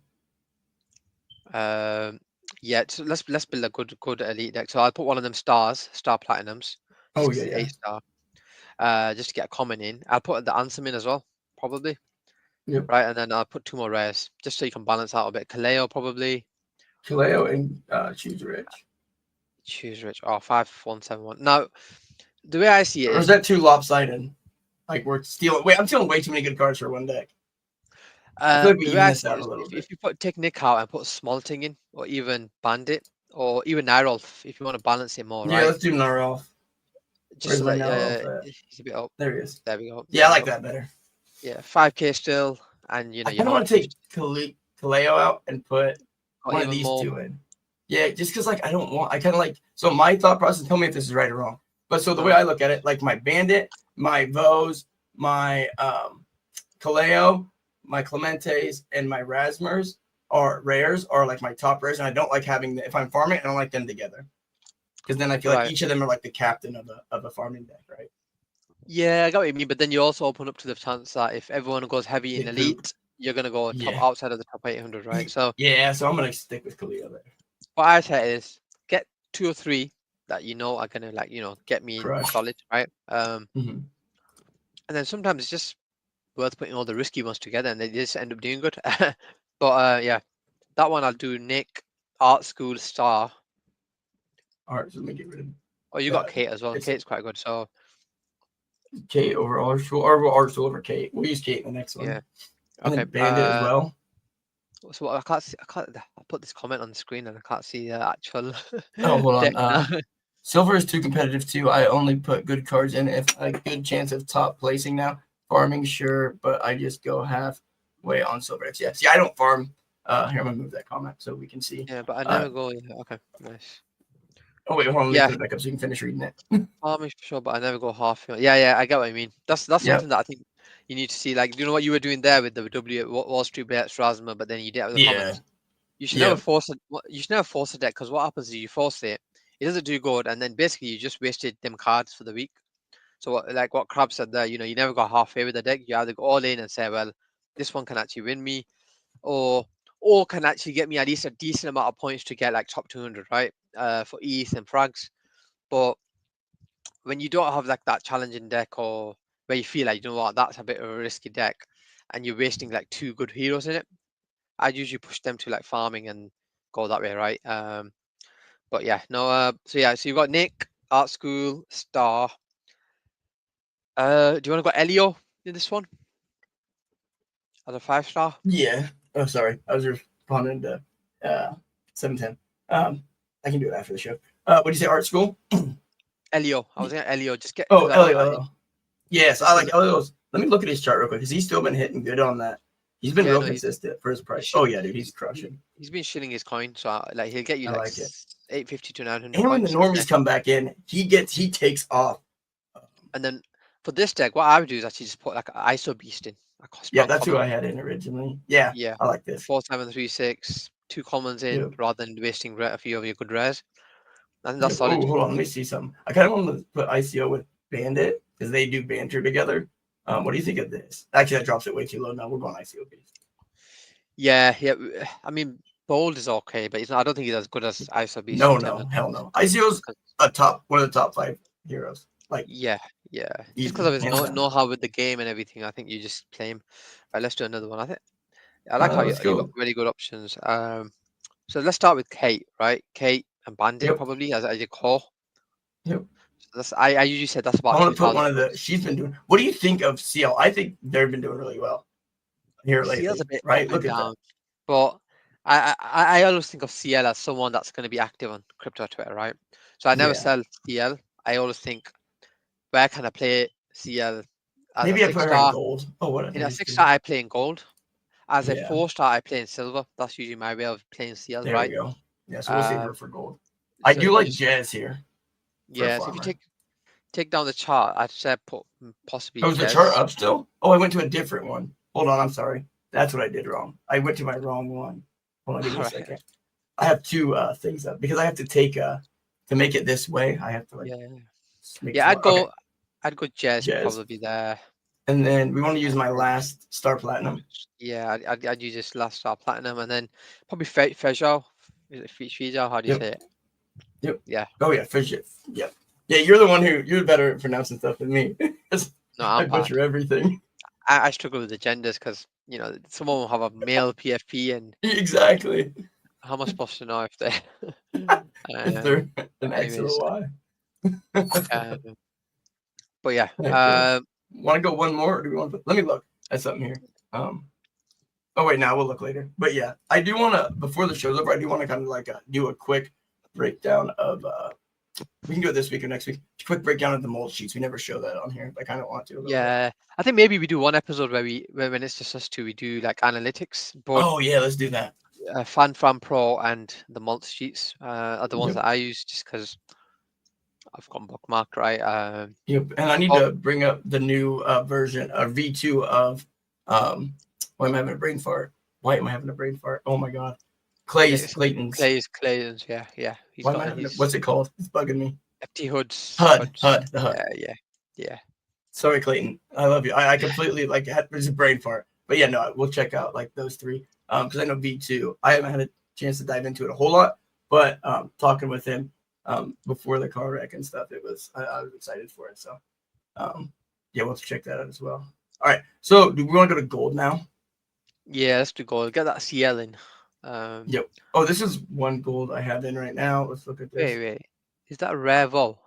Yeah. So let's build a good elite deck. So I'll put one of them star platinums. Oh yeah. 8-star. Just to get a common in. I'll put the Ansem in as well, probably. Yep. Right, and then I'll put 2 more rares just so you can balance out a bit. Kaleo probably. Kaleo and Choose Rich. Choose Rich. Oh, 5171. Now, the way I see it is that too lopsided? Like we're stealing. Wait, I'm stealing way too many good cards for one deck. I feel like we The way even I this see it out is a little bit. if you put take Nick out and put Smalting in, or even Bandit, or even Nirolf, if you want to balance it more, Yeah, right? let's do Narelf. Just Where's so my that Narelf at? he's a bit up. There he is. There we go. Yeah, I There we like go. that better. Yeah, 5k still, and you know I you're kind of not want to take Kaleo out and put got one of even these more. two in. Yeah, just because like I don't want. I kind of like. So my thought process. Tell me if this is right or wrong. But so the way I look at it, like my Bandit, my Vose, my Kaleo, my Clementes, and my Rasmers are rares are like my top rares, and I don't like having if I'm farming, I don't like them together because then I feel like Right. each of them are like the captain of a farming deck, right? Yeah, I got what you mean, but then you also open up to the chance that if everyone goes heavy in Get poop. elite, you're gonna go top Yeah. outside of the top 800, right? So Yeah, so I'm gonna stick with Kaleo there. what I say is get 2 or 3 that you know are gonna like get me in Crush. solid, right? Mhm. And then sometimes it's just worth putting all the risky ones together, and they just end up doing good. But yeah, that one I'll do Nick, Art School, Star. All right, so let me get rid of Oh, you got Kate as well. it's Kate's quite good. So Kate over Arsenal, or Arsenal over Kate. We'll use Kate in the next one. yeah, And okay. then Bandit as well. So I can't see. I put this comment on the screen and I can't see the actual Oh, hold deck now. on. Silver is too competitive too. I only put good cards in if a good chance of top placing now. Farming, sure, but I just go halfway on Silver X. Yeah, see, I don't farm. Here, I'm gonna move that comment so we can see. Yeah, but I never go. Yeah, okay, nice. Oh wait, hold on. Let me Yeah, put it back up so you can finish reading it. farming for sure, but I never go half. Yeah, I get what you mean. That's Yep. something that I think you need to see. Like, you know what you were doing there with the Wall Street Bets Rasma, but then you didn't have the comments. You should never force it. You should never force a deck because what happens is you force it, it doesn't do good, and then basically you just wasted them cards for the week. So like what Crab said there, you never go halfway with the deck. You either go all in and say, well, this one can actually win me, or can actually get me at least a decent amount of points to get like top 200, right? For ETH and frags. But when you don't have like that challenging deck, or where you feel like what, that's a bit of a risky deck, and you're wasting like 2 good heroes in it, I'd usually push them to like farming and go that way, right? But yeah, no. So you've got Nick, Art School, Star. Do you want to go Elio in this one as a 5-star? Yeah. Oh, sorry. I was responding to 710. I can do it after the show. What do you say, art school? Elio. I was thinking Elio. Just get. Oh, I don't. Elio. Yes, I like Elio's. Let me look at his chart real quick because he's still been hitting good on that. He's been real consistent for his price. Oh yeah, dude, he's crushing. He's been shilling his coin, so like he'll get you I like like it. 850 to 900 And when the points. normies come back in, he takes off. And then for this deck, what I would do is actually just put like an ISO beast in. Yeah, that's who I had in originally. Yeah, I like this. 4-7-3-6, 2 commons in rather than wasting a few of your good rares. I think that's Oh, solid. hold on, let me see something. I kind of want to put ICO with Bandit because they do banter together. What do you think of this? Actually, that drops it way too low. Now we're going ICO beast. Yeah. I mean, Bold is okay, but I don't think he's as good as ISO beast. No, hell no. ICO's one of the top 5 heroes. Like yeah. Just because of his know-how with the game and everything, I think you just play him. Right, let's do another one. I like how you got really good options. So let's start with Kate, right? Kate and Bandit probably as your core. Yep. So I usually said that's about. I want to put one of the. She's been doing. What do you think of CL? I think they've been doing really well here lately. CL's a bit right? up Look and at down, that. but I always think of CL as someone that's going to be active on crypto Twitter, right? So I never sell CL. I always think, where can I play CL? As Maybe a I put her in 6-star. gold. Oh, what In a 6-star, I play in gold. As a 4-star, I play in silver. That's usually my way of playing CL, there right? There we go. Yeah, so we'll save her for gold. I do like Jazz here. Yeah, so if you take down the chart, I'd say put possibly. Oh, is the chart up still? Oh, I went to a different one. Hold on, I'm sorry. That's what I did wrong. I went to my wrong one. Hold on, give me a second. I have 2 things up because I have to take to make it this way. I have to I'd go Jazz probably there. And then we want to use my last star platinum. Yeah, I'd use this last star platinum, and then probably Fejao. Is it Fejao? How do you say it? Yep. Yeah. Oh yeah, Fejao. Yep. Yeah, you're the one you're better at pronouncing stuff than me. No, I butcher everything. I struggle with the genders because someone will have a male PFP and exactly. How am I supposed to know if they if they're an X or a Y? But yeah, Want to go one more, or do we want to? Let me look at something here. Oh wait, now we'll look later. But yeah, I do want to before the show's over. I do want to kind of like do a quick breakdown of. We can do it this week or next week. A quick breakdown of the mold sheets. We never show that on here. But I kind of want to. A little bit. Yeah, I think maybe we do one episode where when it's just us two, we do like analytics. But Oh yeah, let's do that. FanFan Pro and the multi sheets are the ones Yep. that I use just because I've got them bookmarked, right? Yep. And I need to bring up the new version of V2 of why am I having a brain fart? Why am I having a brain fart? Oh my god. Clayton's. Clayton's, yeah. He's Why am I got having his what's it called? It's bugging me. FT hoods. HUD. The HUD. Yeah. Sorry, Clayton. I love you. I completely like had a brain fart. But yeah, no, we'll check out like those three. Because I know V2. I haven't had a chance to dive into it a whole lot, but talking with him before the car wreck and stuff, it was I was excited for it. So yeah, we'll check that out as well. All right. So do we want to go to gold now? Yeah, let's do gold. Get that CL in. Yep. Oh, this is one gold I have in right now. Let's look at this. Wait. Is that a rare Vol?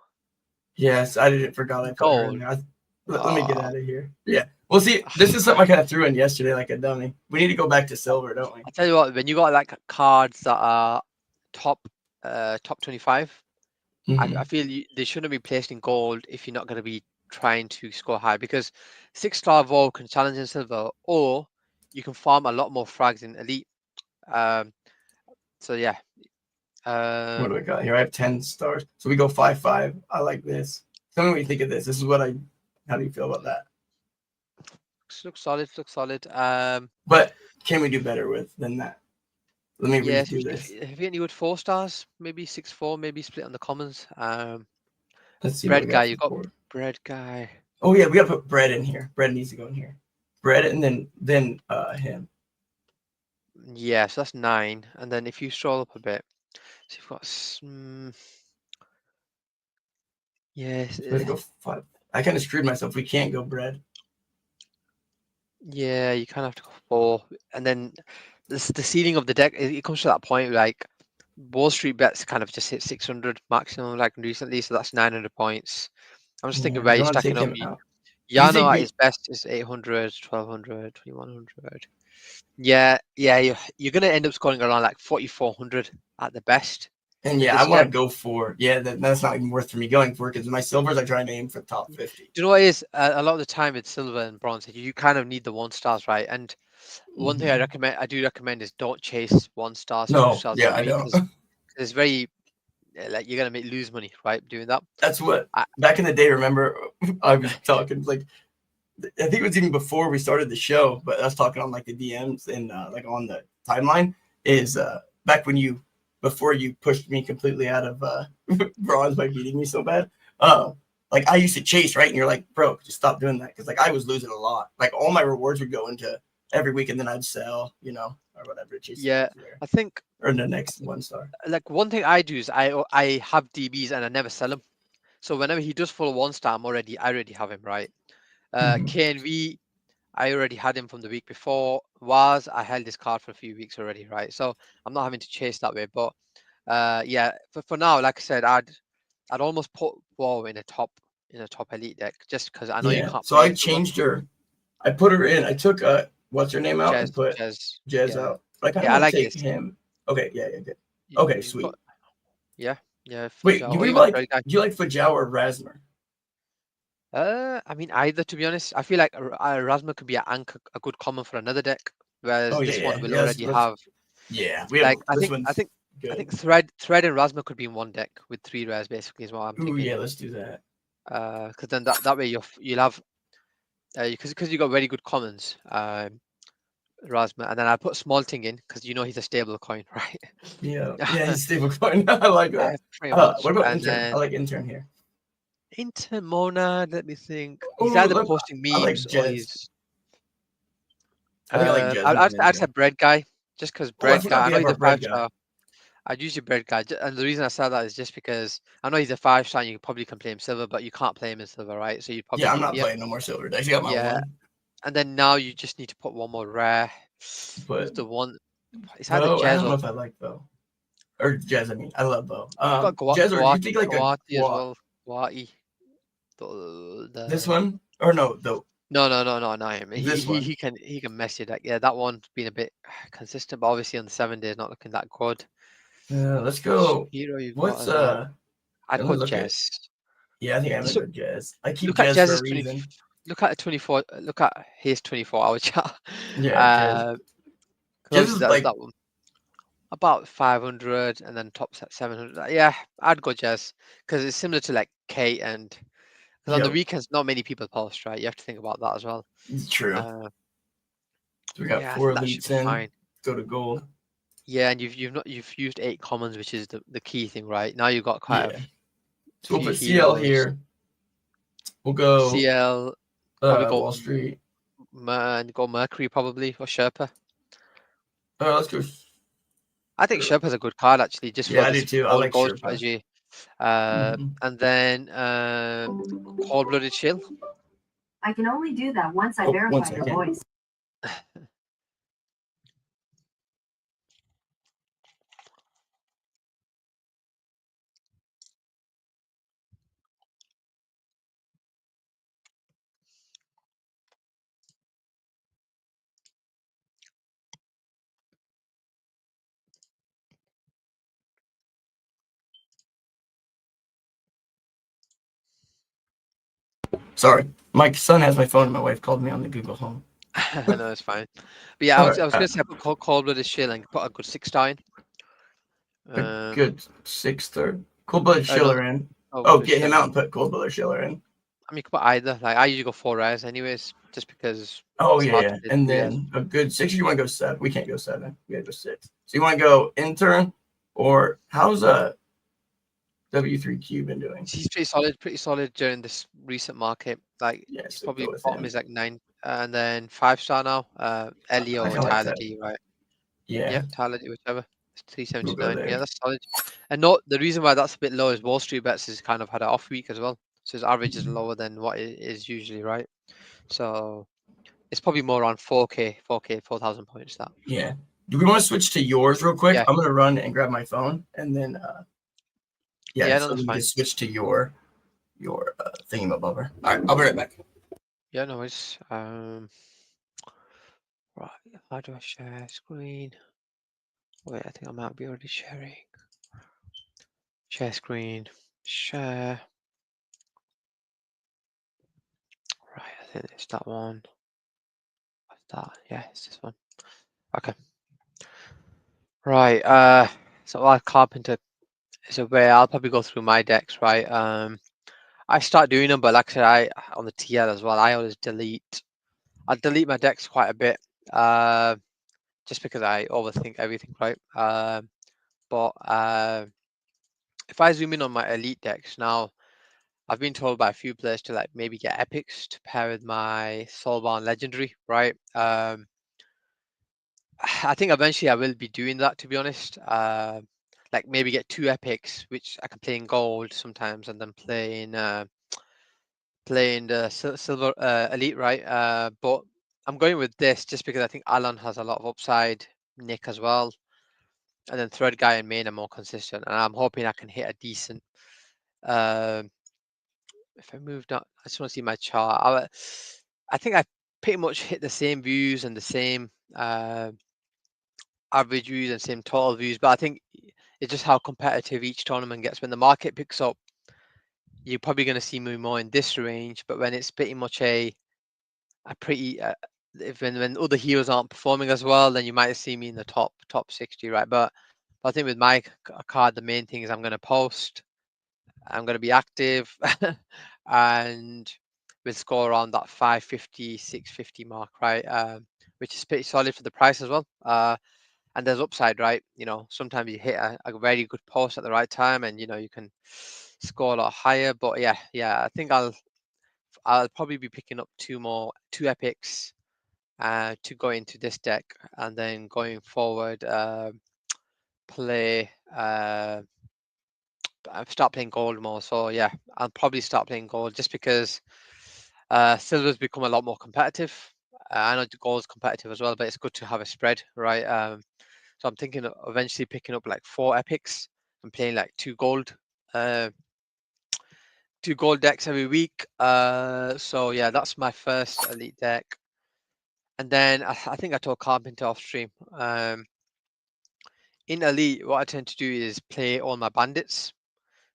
Yes, I didn't forgot I put her in there. Let me get out of here. Yeah. Well, see, this is something I kind of threw in yesterday like a dummy. We need to go back to silver, don't we? I tell you what, when you got like cards that are top 25, I feel they shouldn't be placed in gold if you're not going to be trying to score high, because 6-star Vol can challenge in silver, or you can farm a lot more frags in elite. So yeah. What do we got here? I have 10 stars. So we go 5-5. I like this. Tell me what you think of this. This is how do you feel about that? Looks solid. But can we do better than that? Let me yeah, redo this. Have you any good 4 stars? Maybe 6-4, maybe split on the commons. Let's see. Bread guy, you got bread guy. Oh yeah, we gotta put bread in here. Bread needs to go in here. Bread and then him. Yeah, so that's 9. And then if you scroll up a bit, so you've got yes. Let's go 5. I kind of screwed myself. We can't go bread. Yeah, you kind of have to go 4. And then the ceiling of the deck, it comes to that point like Wall Street bets kind of just hit 600 maximum like recently, so that's 900 points. I'm just thinking about you stacking up. Yano at his best is 800, 1200, 2100. Yeah, you're gonna end up scoring around like 4400 at the best. And yeah, I want to go for that's not even worth for me going for, because my silvers I try and aim for top 50. Do you know what it is? A lot of the time with silver and bronze, you kind of need the 1 stars, right? And one thing I do recommend is don't chase 1 stars. No, 2 stars. Yeah, I don't. It's very like you're gonna lose money, right? Doing that. That's what back in the day. Remember, I was talking like I think it was even before we started the show, but I was talking on like the DMs and like on the timeline is back when before you pushed me completely out of bronze by beating me so bad. Like I used to chase, right? And you're like, bro, just stop doing that, because like I was losing a lot. Like all my rewards would go into every week, and then I'd sell, or whatever. Yeah, I think. Or the next 1 star. Like one thing I do is I have DBs and I never sell them. So whenever he does full 1 star, I already have him, right? KNV, I already had him from the week before. I held this card for a few weeks already, right? So I'm not having to chase that way. But yeah, for now, like I said, I'd almost put WoW in a top elite deck, just because I know you can't. So I changed her. I put her in. I took what's her name out and put Jez out. Like I like take him. Okay, yeah, good. Okay, sweet. Yeah. Wait, do you like Fujao or Razmer? I mean either, to be honest. I feel like Razmer could be a good common for another deck, whereas this one will already have. Yeah, I think Thread and Razmer could be in 1 deck with 3 rares, basically, is what I'm thinking. Oh yeah, let's do that. Because then that way you'll have because you got very good commons. Razmer, and then I put Smalting in because he's a stable coin, right? Yeah, he's stable coin. I like that. What about Intern? I like Intern here. Intern Monad, let me think. He's either posting memes or he's. I'd say Bread Guy, just because Bread Guy. I know he's a 5-star. I'd use your Bread Guy, and the reason I said that is just because I know he's a 5-star. And you probably can play him silver, but you can't play him in silver, right? So you'd probably. Yeah, I'm not playing no more silver. I got my 1. And then now you just need to put 1 more rare. But the one, it's either Bo, Jez I don't know if I like Bo or Jez. I mean, I love Bo. Jez, or do you think like Guati as well? Guati. This one? Or no, the No, not him. this one. He can mess you deck. Yeah, that one's been a bit consistent, but obviously on the 7 days not looking that good. Let's go. Hero you've got What's as well. I'd let me go look at. Jez. Yeah, I think I'm gonna So go Jazz. I keep look at Jazz for a Jez's 20. reason. Look at the 24. Look at his 24-hour chart. Yeah, Jazz. 'Cause Jazz obviously is like that one about 500 and then tops at 700. Yeah, I'd go Jez because it's similar to like Kate and because on the yep, weekends not many people post, right? You have to think about that as well. it's true. Uh, So we got yeah, I 4 think that should elites be in. fine. Go to gold. Yeah, and you've used 8 commons, which is the key thing, right? Now you've got quite Yeah. a So we'll few put CL heroes. here. We'll go CL, probably go Wall Street. Go Mercury probably or Sherpa. Let's go. I think Sherpa's a good card actually, just Yeah, for I do this too. I whole like gold Sherpa. strategy. Mhm. And then Cold-Blooded Chill. I can only do that once I Oh, one verify your second. voice. Sorry, my son has my phone, and my wife called me on the Google Home. I know it's fine. But yeah, All I right, was gonna say I put Cold-Blooded Chill and put a good 6-star in. a good 6/3. Cold-Blooded No, Schiller in. Oh, Cold-Blooded get him Chill. out and put Cold-Blooded Schiller in. I mean, you could put either. Like I usually go 4 rares anyways, just because Oh it's yeah, hard yeah. to play And 3 rares. then a good 6. Or you want to go 7? We can't go 7. We gotta go 6. So you want to go intern, or how's W3Q been doing? He's pretty solid during this recent market. Like Yeah, he's so go probably with bottom him. is like 9, and then 5-star now. Ellie I or kind of like Tyler that. D, right? Yeah, Yeah, Tyler D, whichever. It's we'll go 379. there. Yeah, that's solid. And not the reason why that's a bit low is Wall Street Bets has kind of had an off week as well, so his average is lower than what it is usually, right? So it's probably more around 4K, 4,000 points. That. Yeah. Do we want to switch to yours real quick? Yeah. I'm gonna run and grab my phone, and then Yeah, so no, that's we can fine. switch to your thingamabobber. All right, I'll be right back. Yeah, no worries. Right, how do I share screen? Wait, I think I might be already sharing. Share screen, share. Right, I think it's that one. What's that? Yeah, it's this one. Okay. Right, so while Carpenter is away, I'll probably go through my decks, right? I start doing them, but like I said, I on the TL as well, I always delete. I delete my decks quite a bit, just because I overthink everything, right? But if I zoom in on my elite decks now, I've been told by a few players to like maybe get epics to pair with my Soulbound Legendary, right? I think eventually I will be doing that, to be honest. Like maybe get 2 epics, which I can play in gold sometimes, and then playing the silver elite, right? But I'm going with this just because I think Alan has a lot of upside, Nick as well, and then third guy and main are more consistent, and I'm hoping I can hit a decent. If I move down, I just want to see my chart. I think I pretty much hit the same views and the same average views and same total views, but I think it's just how competitive each tournament gets. When the market picks up, you're probably going to see me more in this range, but when it's pretty much a pretty if when other heroes aren't performing as well, then you might see me in the top 60, right? But I think with my card, the main thing is I'm going to post, I'm going to be active, and we'll score around that 550, 650 mark, right? Which is pretty solid for the price as well. And there's upside, right? You know, sometimes you hit a very good post at the right time, and you know you can score a lot higher. But yeah, I think I'll probably be picking up 2 epics to go into this deck, and then going forward, play. Start playing gold more. So yeah, I'll probably start playing gold just because silver's become a lot more competitive. I know gold's competitive as well, but it's good to have a spread, right? So I'm thinking of eventually picking up like 4 epics and playing like 2 gold, do gold decks every week. So yeah, that's my first elite deck. And then I think I told Carpenter off stream. In elite, what I tend to do is play all my bandits.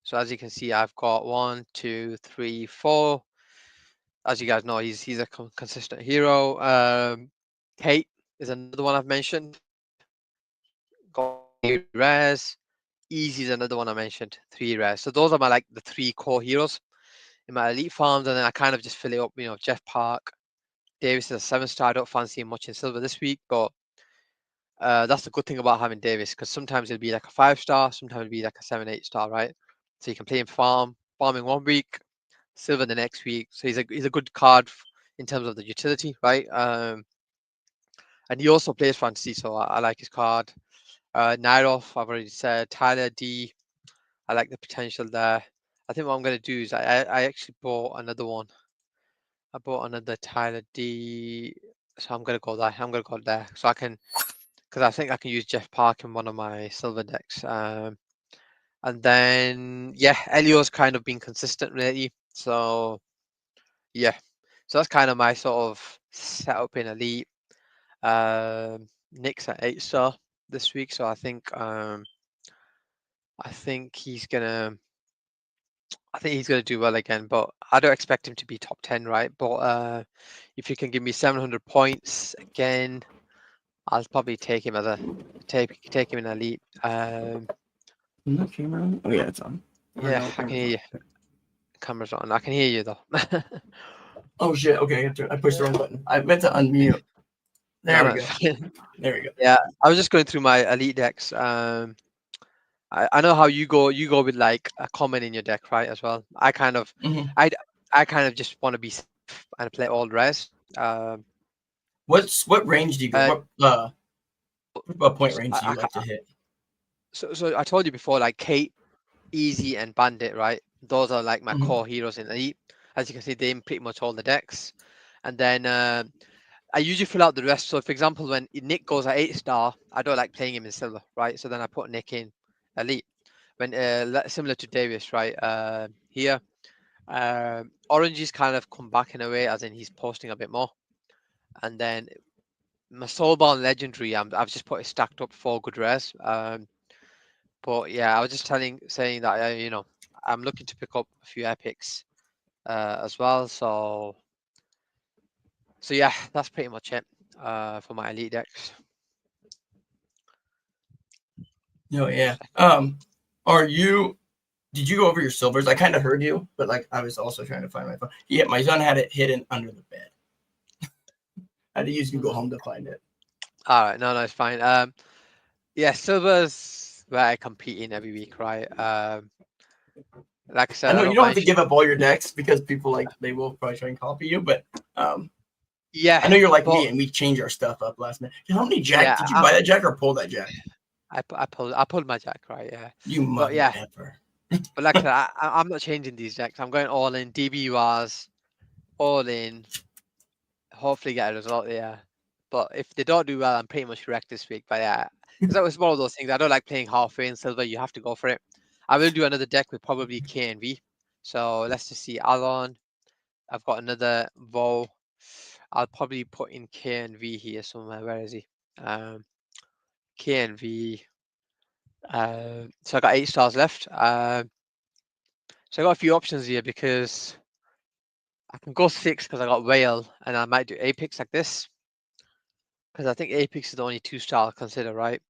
So as you can see, I've got 1, 2, 3, 4. As you guys know, he's a consistent hero. Kate is another one I've mentioned. Got 3 rares. Easy is another one I mentioned, 3 rares. So those are my the 3 core heroes in my elite farms, and then I kind of just fill it up. Jeff Park, Davis is a 7-star. I don't fancy him much in silver this week, but that's the good thing about having Davis, because sometimes it'll be like a 5-star, sometimes it'll be like a 7, 8-star, right? So you can play him farming 1 week, silver the next week. So he's a good card in terms of the utility, right? And he also plays fantasy, so I like his card. Nairov, I've already said. Tyler D, I like the potential there. I think what I'm going to do is I actually bought another one. I bought another Tyler D, so I'm going to go there. I'm going to go there, so I can, because I think I can use Jeff Park in one of my silver decks. And then yeah, Elio's kind of been consistent lately, so yeah. So that's kind of my sort of setup in elite. Nick's at 8-star this week, so I think he's gonna do well again, but I don't expect him to be top 10, right? But if you can give me 700 points again, I'll probably take him take him in elite. Is the camera on? Oh yeah, it's on. Or Yeah, no, I can camera's hear on. you. Camera's on. I can hear you though. Oh shit. Okay, I pushed the wrong button. I meant to unmute. There No, we no, go. it's fine. There we go. Yeah, I was just going through my elite decks. I know how you go. You go with like a common in your deck, right? As well. I kind of Mhm. just want to be safe and play all res. What range do you go? What point So range do you like to hit? so I told you before, like Kate, Easy, and Bandit, right? Those are like my Mhm. core heroes in elite. As you can see, they in pretty much all the decks. And then I usually fill out the rest. So, for example, when Nick goes at 8-star, I don't like playing him in silver, right? So then I put Nick in elite. When similar to Davis, right? Here, Orange's kind of come back in a way, as in he's posting a bit more. And then my Soulbound Legendary, I've just put it stacked up 4 good rares. But yeah, I was just saying that I'm looking to pick up a few epics as well. So yeah, that's pretty much it for my elite decks. No, yeah. Did you go over your silvers? I kind of heard you, but like I was also trying to find my phone. Yeah, my son had it hidden under the bed. I had to use Google Home to find it. All right, no, it's fine. Yeah, silver's where I compete in every week, right? Like I said, I know I you don't don't have mind. to give up all your decks because people they will probably try and copy you, but Yeah, I know you're like but me and we change our stuff up last minute. How many jack yeah, did you buy that jack or pull that jack? I pulled my jack, right? Yeah, You but mother yeah, effer. but like I said, I'm not changing these decks. I'm going all in DBURs, all in. Hopefully get a result, yeah. But if they don't do well, I'm pretty much wrecked this week. But yeah, because that was one of those things. I don't like playing halfway in silver. You have to go for it. I will do another deck with probably K and V. So let's just see. Alon, I've got another Vo. I'll probably put in K and V here somewhere. Where is he? K and V. So I got 8 stars left. So I got a few options here because I can go 6 because I got Whale, and I might do Apex like this. Because I think Apex is the only 2-star I'll consider, right?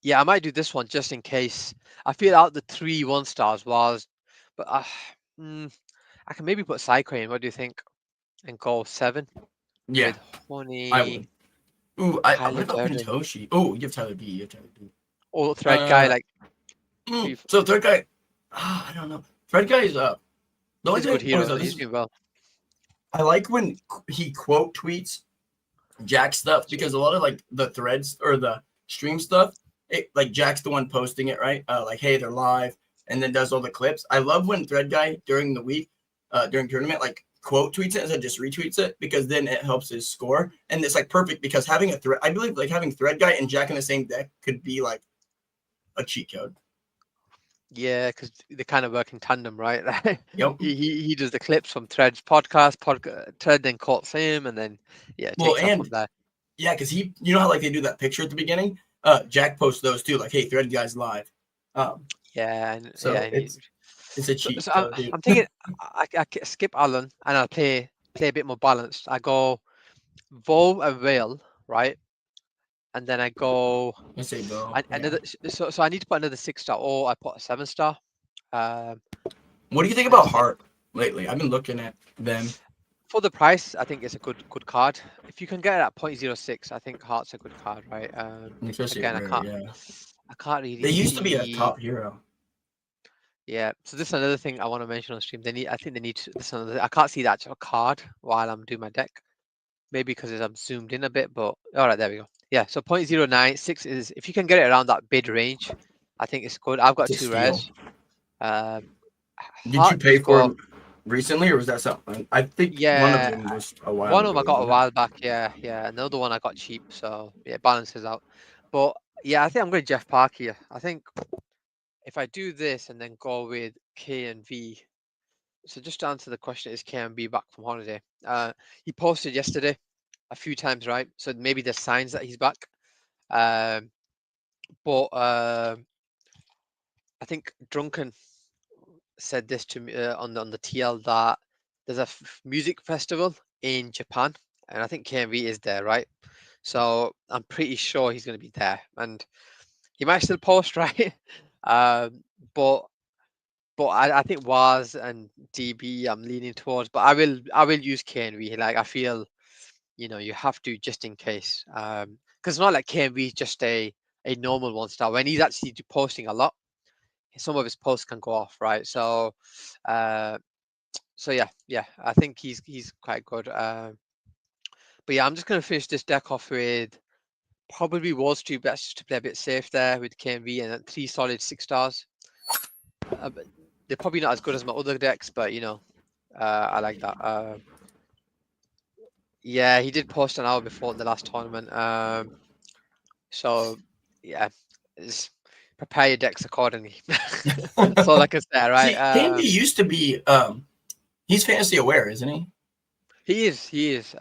Yeah, I might do this one just in case. I feel out the 3 1-stars was, but I can maybe put Psycho. What do you think? And go 7 Yeah, with Honey, I would. Ooh, what Tyler about Durden, Pentoshi? Oh, you have Tyler B. You have Tyler B. or Thread Guy. Like So third guy, I don't know. Third guy is the only he's a good thing. hero. He's doing well. I like when he quote tweets Jack stuff because a lot of like the threads or the stream stuff, like Jack's the one posting it, right? Like, hey, they're live, and then does all the clips. I love when Thread Guy during the week, during tournament, like quote tweets it instead of just retweets it because then it helps his score. And it's like perfect because having a thread, I believe like having Thread Guy and Jack in the same deck could be like a cheat code. Yeah, because they kind of work in tandem, right? Like, Yep. he does the clips from Thread's podcast, Thread then quotes him, and then Well, takes off and from there. yeah, because you know how like they do that picture at the beginning. Jack posts those too, like, "Hey, Thread guys live." Yeah, and So and it's a so, cheat so code, dude. I'm thinking I skip Allen and I'll play a bit more balanced. I go Vo and Vale, right? And then I go I say Bo. another. So I need to put another 6-star, or I put a 7-star. What do you think I about just think Heart lately? I've been looking at them. for the price, I think it's a good card. If you can get it at 0.06, I think Heart's a good card, right? Especially Again, rare, yeah. I can't really They used to be a see. top hero. Yeah, so this is another thing I want to mention on stream. I think they need to, this is another, I can't see the actual card while I'm doing my deck. Maybe because I'm zoomed in a bit, but all right, there we go. Yeah, so 0.096 is, if you can get it around that bid range, I think it's good. I've got It's a 2 steal. rares. Did you Heart pay just for got, them recently, or was that something? I think one of yeah, them was a while one ago. of them I got a wasn't it? while back. Yeah. Another one I got cheap, so yeah, it balances out. But yeah, I think I'm going to Jeff Park here. I think if I do this and then go with K and V. So just to answer the question, is KMB back from holiday? He posted yesterday a few times, right? So maybe there's signs that he's back. But I think Drunken said this to me on the TL that there's a music festival in Japan, and I think KMV is there, right? So I'm pretty sure he's going to be there, and he might still post, right? But I think Waz and DB I'm leaning towards, but I will use KNV. Like I feel, you have to just in case. Because it's not like KNV is just a normal 1-star. When he's actually posting a lot, some of his posts can go off, right? So yeah, I think he's quite good. But yeah, I'm just gonna finish this deck off with probably Wall Street bets just to play a bit safe there with KNV and then 3 solid 6-stars. But they're probably not as good as my other decks, but I like that. Yeah, he did post an hour before the last tournament. So yeah, prepare your decks accordingly. That's all I can say, right? See, KMB used to be. He's fantasy aware, isn't he? He is.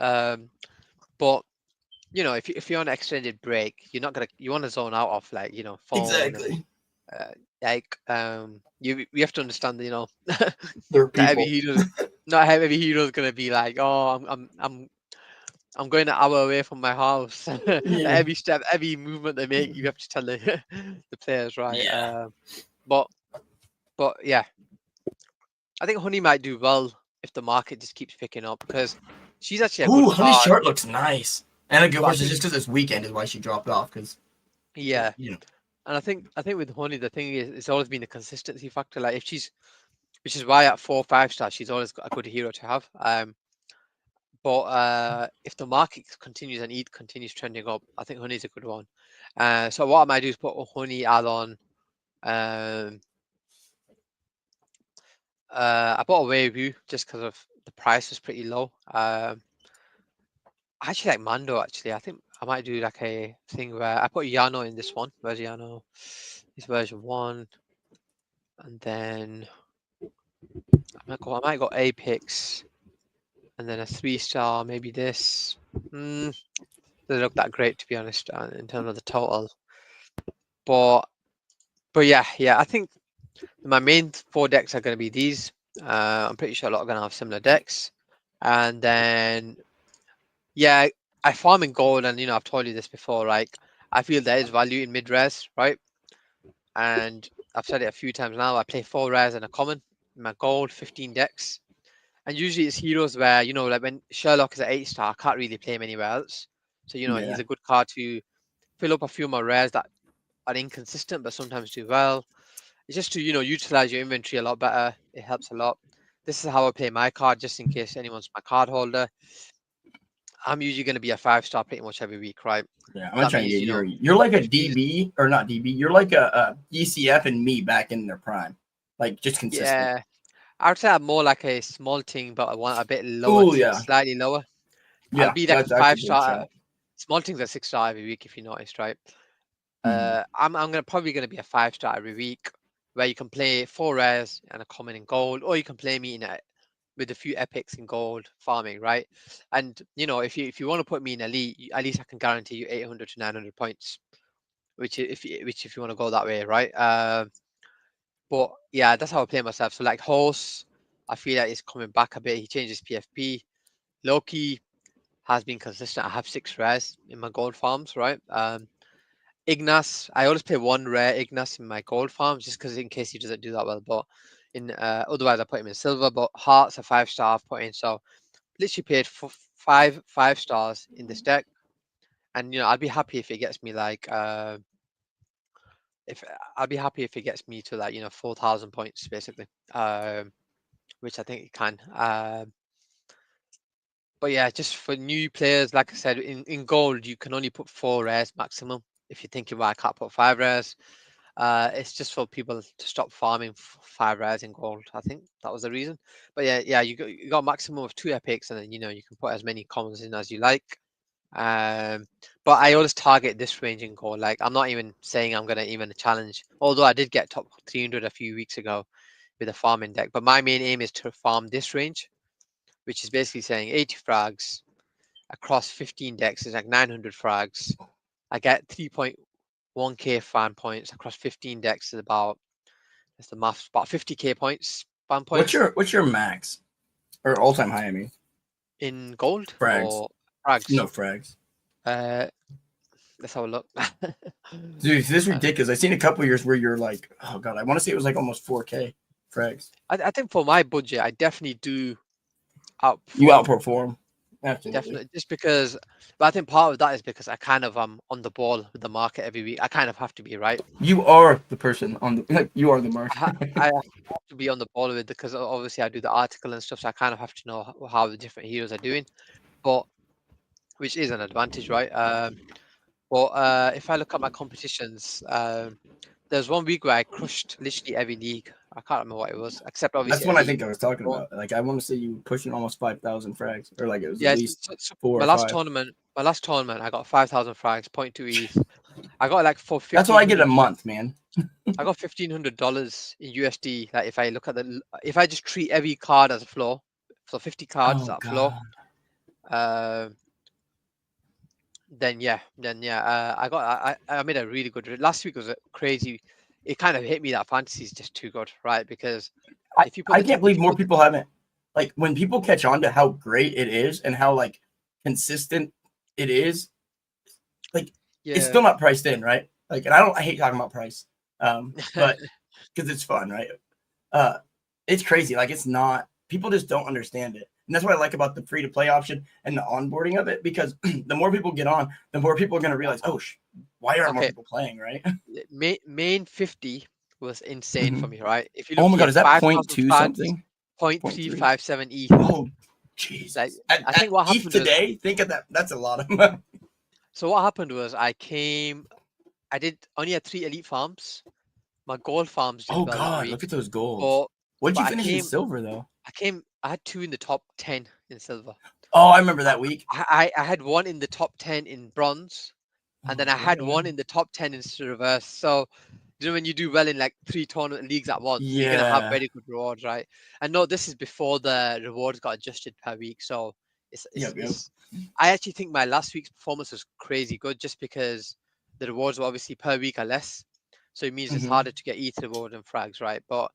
But if you're on an extended break, you want to zone out of like phone. Exactly. You have to understand that They're not every people. hero, not every hero is gonna be like, oh, I'm going an hour away from my house. Yeah. Every step, every movement they make, you have to tell the the players, right? Yeah. But yeah, I think Honey might do well if the market just keeps picking up because she's actually a Ooh, good Honey's card. chart looks nice. And of But I course, it's think- just because it's weekend is why she dropped off. Because Yeah, you know, and I think with Honey, the thing is, it's always been a consistency factor. Like which is why at 4 5-star, she's always got a good hero to have. But if the market continues and ETH continues trending up, I think Honey's a good one. So what I might do is put Honey, Alon. I bought a Waveview just because of the price was pretty low. I actually like Mando. Actually, I think I might do like a thing where I put Yano in this one. Where's Yano? It's version 1, and then I might go Apex, and then a 3-star. Maybe this. Doesn't look that great to be honest in terms of the total. But yeah, I think my main 4 decks are going to be these. I'm pretty sure a lot are going to have similar decks, and then yeah, I farm in gold, and I've told you this before. Like I feel there is value in mid rares, right? And I've said it a few times now. I play 4 rares and a common in my gold 15 decks, and usually it's heroes where like when Sherlock is an 8-star, I can't really play him anywhere else. So Yeah. he's a good card to fill up a few more rares that are inconsistent but sometimes do well. It's just to utilize your inventory a lot better. It helps a lot. This is how I play my card, just in case anyone's my card holder. I'm usually going to be a 5-star pretty much every week, right? yeah, I'm trying to get you're like a if you- DB or not DB. You're like a ECF and me back in their prime, like just consistent. Yeah, I would say I'm more like a small thing, but I want a bit lower, Ooh, yeah. slightly lower. Yeah, I'll be like that's a a good 5-star. shout. Small things are 6-star every week, if you noticed, right? Mhm. I'm probably gonna be a 5-star every week. where you can play 4 rares and a common in gold, or you can play me in a, with a few epics in gold farming, right? And you know, if you want to put me in elite, at least I can guarantee you 800 to 900 points, which if you want to go that way, right? But yeah, that's how I play myself. So like Horse, I feel like he's coming back a bit. He changed his PFP. Loki has been consistent. I have 6 rares in my gold farms, right? Ignas, I always play 1 rare Ignas in my gold farms just because in case he doesn't do that well. But in otherwise I put him in silver. But Heart's a 5-star I've put in. So literally paid for 5 stars in this deck. And you know, I'd be happy if it gets me like if I'd be happy if it gets me to like, you know, 4,000 points basically. Which I think it can. But yeah, just for new players, like I said, in gold, you can only put 4 rares maximum. If you're thinking, well, I can't put 5 rares, it's just for people to stop farming 5 rares in gold. I think that was the reason. But yeah, you got a maximum of 2 epics, and then you know you can put as many commons in as you like. But I always target this range in gold. Like I'm not even saying I'm gonna even challenge, although I did get top 300 a few weeks ago with a farming deck. But my main aim is to farm this range, which is basically saying 80 frags across 15 decks is like 900 frags. I get 3.1k fan points across 15 decks is about, that's the maths, about 50k points fan points. What's your max or all time high? I mean, in gold frags. or frags? No frags. Let's have a look. Dude, this is ridiculous. I've seen a couple years where you're like, oh god, I want to say it was like almost 4k frags. I think for my budget, I definitely do You outperform. Absolutely. Definitely, just because. But I think part of that is because I kind of am on the ball with the market every week. I kind of have to be, right. You are the person on the like. You are the market. I have to be on the ball with it because obviously I do the article and stuff, so I kind of have to know how the different heroes are doing, but which is an advantage, right? But if I look at my competitions, there's one week where I crushed literally every league. I can't remember what it was, except obviously. That's what I think I was talking about. Like I want to say you pushing almost 5,000 frags, or like it was Yeah, at least so 4 my or last 5. tournament, I got 5,000 frags, 0.2 ETH. I got like for That's what I get a month, man. I got $1,500 in USD. Like if I look at if I just treat every card as a floor, so 50 cards at floor, then I made a really good. Last week was a crazy. It kind of hit me that fantasy is just too good, right? Because if you put I can't believe more people haven't, like when people catch on to how great it is and how like consistent it is, like it's still not priced in, right? Like, and I hate talking about price, but because it's fun, right? It's crazy. Like it's not, people just don't understand it. And that's what I like about the free to play option and the onboarding of it, because the more people get on, the more people are going to realize, oh, why aren't more people playing, right? Main 50 was insane for me, right? If you look, oh my god, is that 0.2 something? 0.357 ETH. Oh, jeez. Like, I think what happened today, think of that. That's a lot of. So what happened was I only had 3 elite farms. My gold farms did oh well god, look at those golds. What did you finish in silver though? I had 2 in the top 10 in silver. Oh, I remember that week. I had 1 in the top 10 in bronze, and then I had 1 in the top 10 in reverse. So you know when you do well in like 3 tournament leagues at once, you're gonna have very good rewards, right? And no, this is before the rewards got adjusted per week. So it's I actually think my last week's performance was crazy good, just because the rewards were obviously per week are less, so it means it's harder to get ETH reward and frags, right? But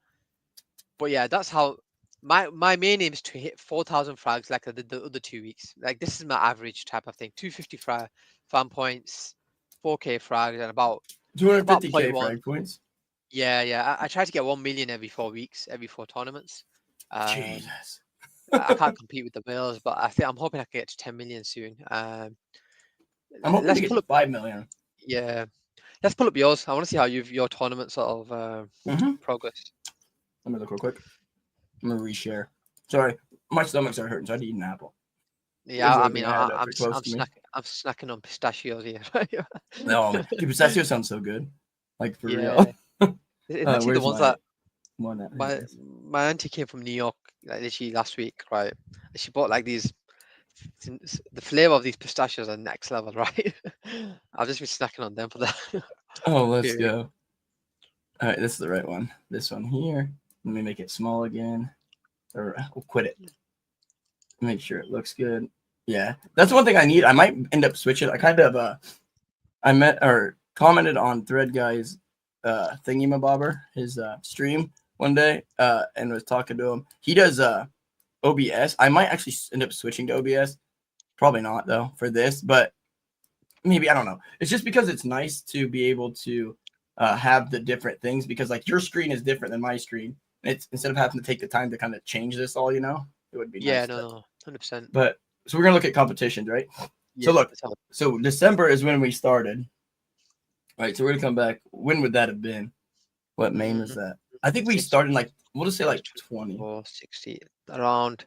yeah, that's how my main aim is to hit 4,000 frags like I did the other 2 weeks. Like this is my average type of thing: 250 fan points, 4k frags, and about 250k frag points. Yeah. I try to get 1 million every 4 weeks, every 4 tournaments. Jesus. I can't compete with the whales, but I'm hoping I can get to 10 million soon. I'm hoping to get to 5 million. Yeah, let's pull up yours. I want to see how your tournament sort of progress. Let me look real quick. I'm gonna reshare. Sorry, my stomach's are hurting, so I need an apple. Yeah, I mean, I'm snacking on pistachios here. No, dude, pistachio sounds so good. Like for real. It's actually the ones that my auntie came from New York like literally last week, right? She bought like these. The flavor of these pistachios are next level, right? I've just been snacking on them for that. Oh, let's go. All right, this is the right one. This one here. Let me make it small again, or we'll quit it. Make sure it looks good. Yeah, that's one thing I need. I might end up switching. I kind of I met or commented on Thread Guy's thingy-mabobber, his stream one day, and was talking to him. He does OBS. I might actually end up switching to OBS. Probably not though for this, but maybe, I don't know. It's just because it's nice to be able to have the different things, because like your screen is different than my screen. It's instead of having to take the time to kind of change this all, it would be Yeah, nice. no, 100%. But so we're gonna look at competitions, right? So look, so December is when we started. Right, so we're gonna come back. When would that have been? What main was that? I think we started like, we'll just say like 20. 60 around.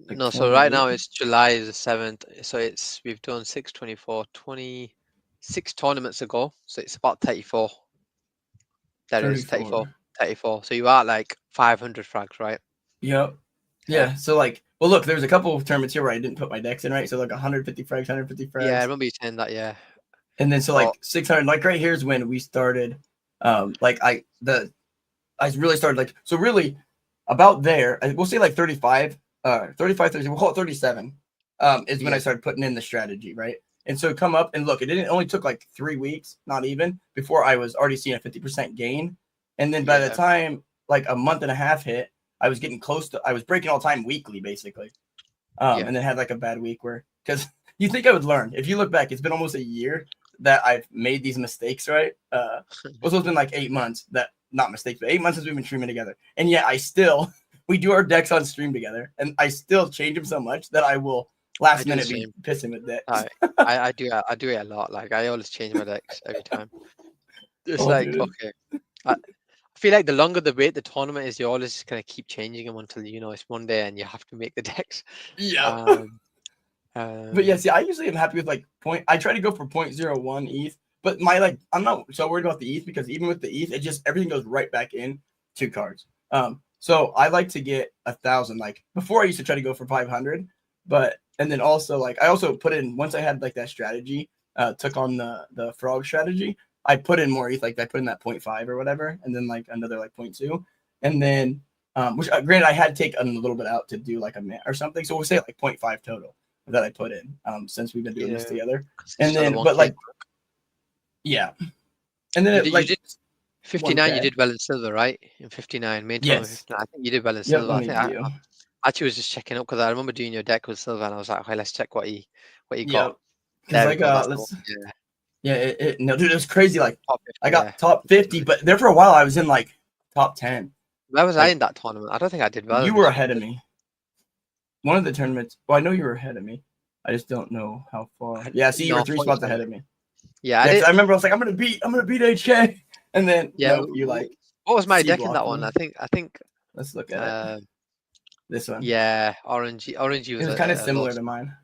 Like No, so right now 28? it's July the 7th. So we've done 6, 24, 26 tournaments ago. So it's about 34. That is 34. So you are like 500 frags, right? Yep. Yeah. So like, well, look, there's a couple of tournaments here where I didn't put my decks in, right? So like 150 frags, 150 frags. Yeah, I remember you saying that. Yeah. And then so like 600. Like right here's when we started. Like I really started like, so really about there. We'll say like 35. 35, 30. We'll call it 37. Is when I started putting in the strategy, right? And so come up and look, it only took like 3 weeks, not even, before I was already seeing a 50% gain. And then by the time like a month and a half hit, I was getting close to, I was breaking all time weekly, basically. And then had like a bad week where, because you think I would learn. If you look back, it's been almost a year that I've made these mistakes, right? Also, it's been like 8 months that, not mistakes, but 8 months since we've been streaming together. And yet I still, we do our decks on stream together, and I still change them so much that I will last minute be pissing with decks. I do it a lot. Like I always change my decks every time. It's okay. I feel like the longer the wait the tournament is, you always just gonna keep changing them until it's Monday and you have to make the decks. Yeah. But yeah, see, I usually am happy with like point. I try to go for 0.01 ETH, but I'm not so worried about the ETH, because even with the ETH, it just everything goes right back in 2 cards. So I like to get 1,000. Like before, I used to try to go for 500, and then also like I also put in, once I had like that strategy, took on the frog strategy, I put in more ETH. Like I put in that 0.5 or whatever, and then like another like 0.2, and then which granted I had to take a little bit out to do like a mint or something. So we'll say like 0.5 total that I put in since we've been doing this together. And then but like yeah, and then you did 59. You did well in silver, right? In 59, main tournament. Yes. I think you did well in silver. I actually was just checking up because I remember doing your deck with silver, and I was like, okay, let's check what he got. Because I got no, dude, it was crazy. Like I got top 50, but there for a while I was in like top 10. Where was I in that tournament? I don't think I did well. You were ahead of me. One of the tournaments. Well, I know you were ahead of me. I just don't know how far. Yeah, see, you were 3 spots ahead of me. Yeah, I remember I was like, I'm gonna beat HK, and then nope, you like. What was my deck in that one? I think. Let's look at it. This one. Yeah, orangey was. It was kind of similar to mine.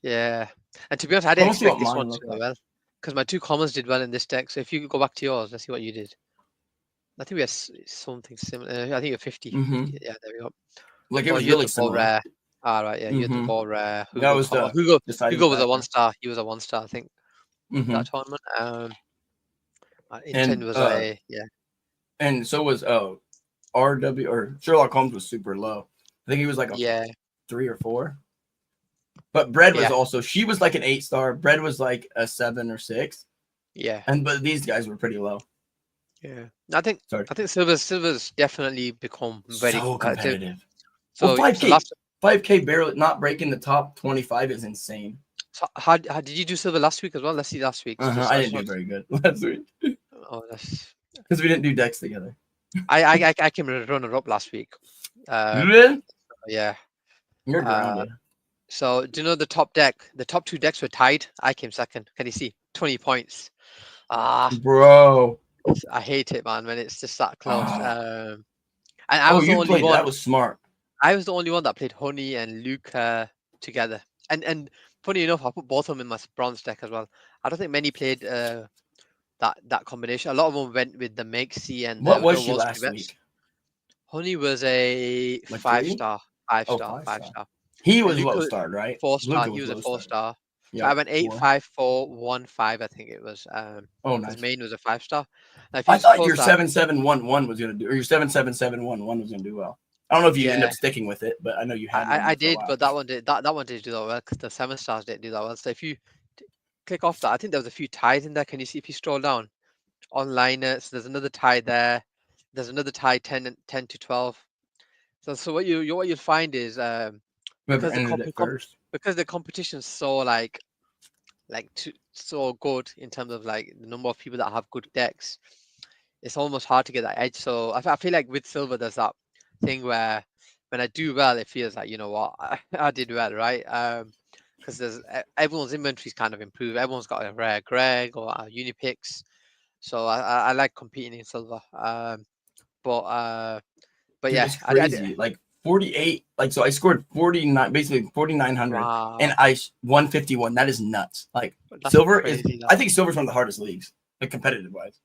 Yeah, and to be honest, I didn't expect this one to go well, because my 2 commons did well in this deck. So if you could go back to yours, let's see what you did. I think we had something similar. I think you're 50. Mm-hmm. Yeah, there we go. Like it was really similar. Rare. Right, yeah, you had the ball rare. That was Hugo was a 1-star. He was a 1-star, I think. That tournament. Intent was and so was RW or Sherlock Holmes was super low. I think he was like a 3 or 4. But Bread was also, she was like an 8-star. Bread was like a 7 or 6. Yeah. But these guys were pretty low. Yeah. I think Silver's definitely become very competitive. So 5K barely not breaking the top 25 is insane. So how did you do silver last week as well? Let's see last week. I didn't do very good last week. Oh, that's because we didn't do decks together. I came runner up last week. Really? Yeah. You're grounded. So do you know the top deck? The top 2 decks were tied. I came second. Can you see? 20 points. Bro. I hate it, man. When it's just that close. And I was the only one. That was smart. I was the only one that played Honey and Luke together. And funny enough, I put both of them in my bronze deck as well. I don't think many played that combination. A lot of them went with the Mexi and what was she last week? Honey was a 5-star. 5-star. He was low starred, right? 4-star. He was a 4-star. So I went 8, four. 5, 4, 1, 5. I think it was. Oh, Because nice. main was a 5-star. Now, if I you thought suppose your that, 7711 was gonna do, or your 77711 was gonna do well. I don't know if you end yeah, up sticking with it, but I know you had one I there for a did, while. but that one did that one did do that well because the 7-stars didn't do that well. So if you click off that, I think there was a few ties in there. Can you see if you scroll down online? So there's another tie there. There's another tie 10 to 12. So what you'll find is Whoever because the ended it first. because the competition's so like so good in terms of like the number of people that have good decks, it's almost hard to get that edge. So I feel like with silver, there's that thing where when I do well, it feels like, you know what, I did well, right? Because there's everyone's inventory's kind of improved. Everyone's got a rare Greg or a Unipix, so I like competing in silver. But Dude, yeah, it's crazy. Like 48, like so I scored 49, basically 4,900, and wow, I 151. That is nuts. Like that's silver is, crazy. I think silver's one of the hardest leagues, like competitive wise.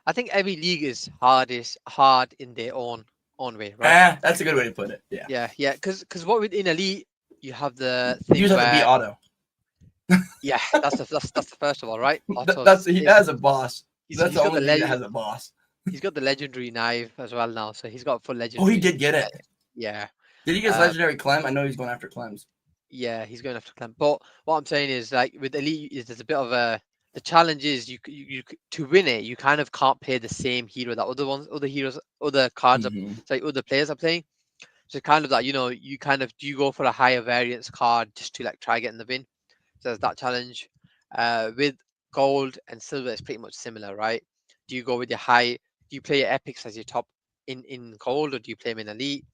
I think every league is hard in their own way, right? That's a good way to put it. Yeah. Yeah. Because what with in elite, you have the You thing just have to beat where Otto. yeah, that's the first of all, right? That's he has a boss. That's he's the got the only league that has a boss. he's got the legendary knife as well now, so he's got full Oh, legendary. he did get it. Yeah, Did he get his Uh, legendary Clem? I know he's going after Clems. yeah, he's going after Clem. But what I'm saying is, like with elite, is there's a bit of a the challenge is you to win it, you kind of can't play the same hero that other heroes, other cards, Mhm. like other players are playing. So kind of that, you know, you kind of do you go for a higher variance card just to like try getting the win. So there's that challenge. With gold and silver, it's pretty much similar, right? Do you go with your high? Do you play your epics as your top in gold, or do you play them in elite?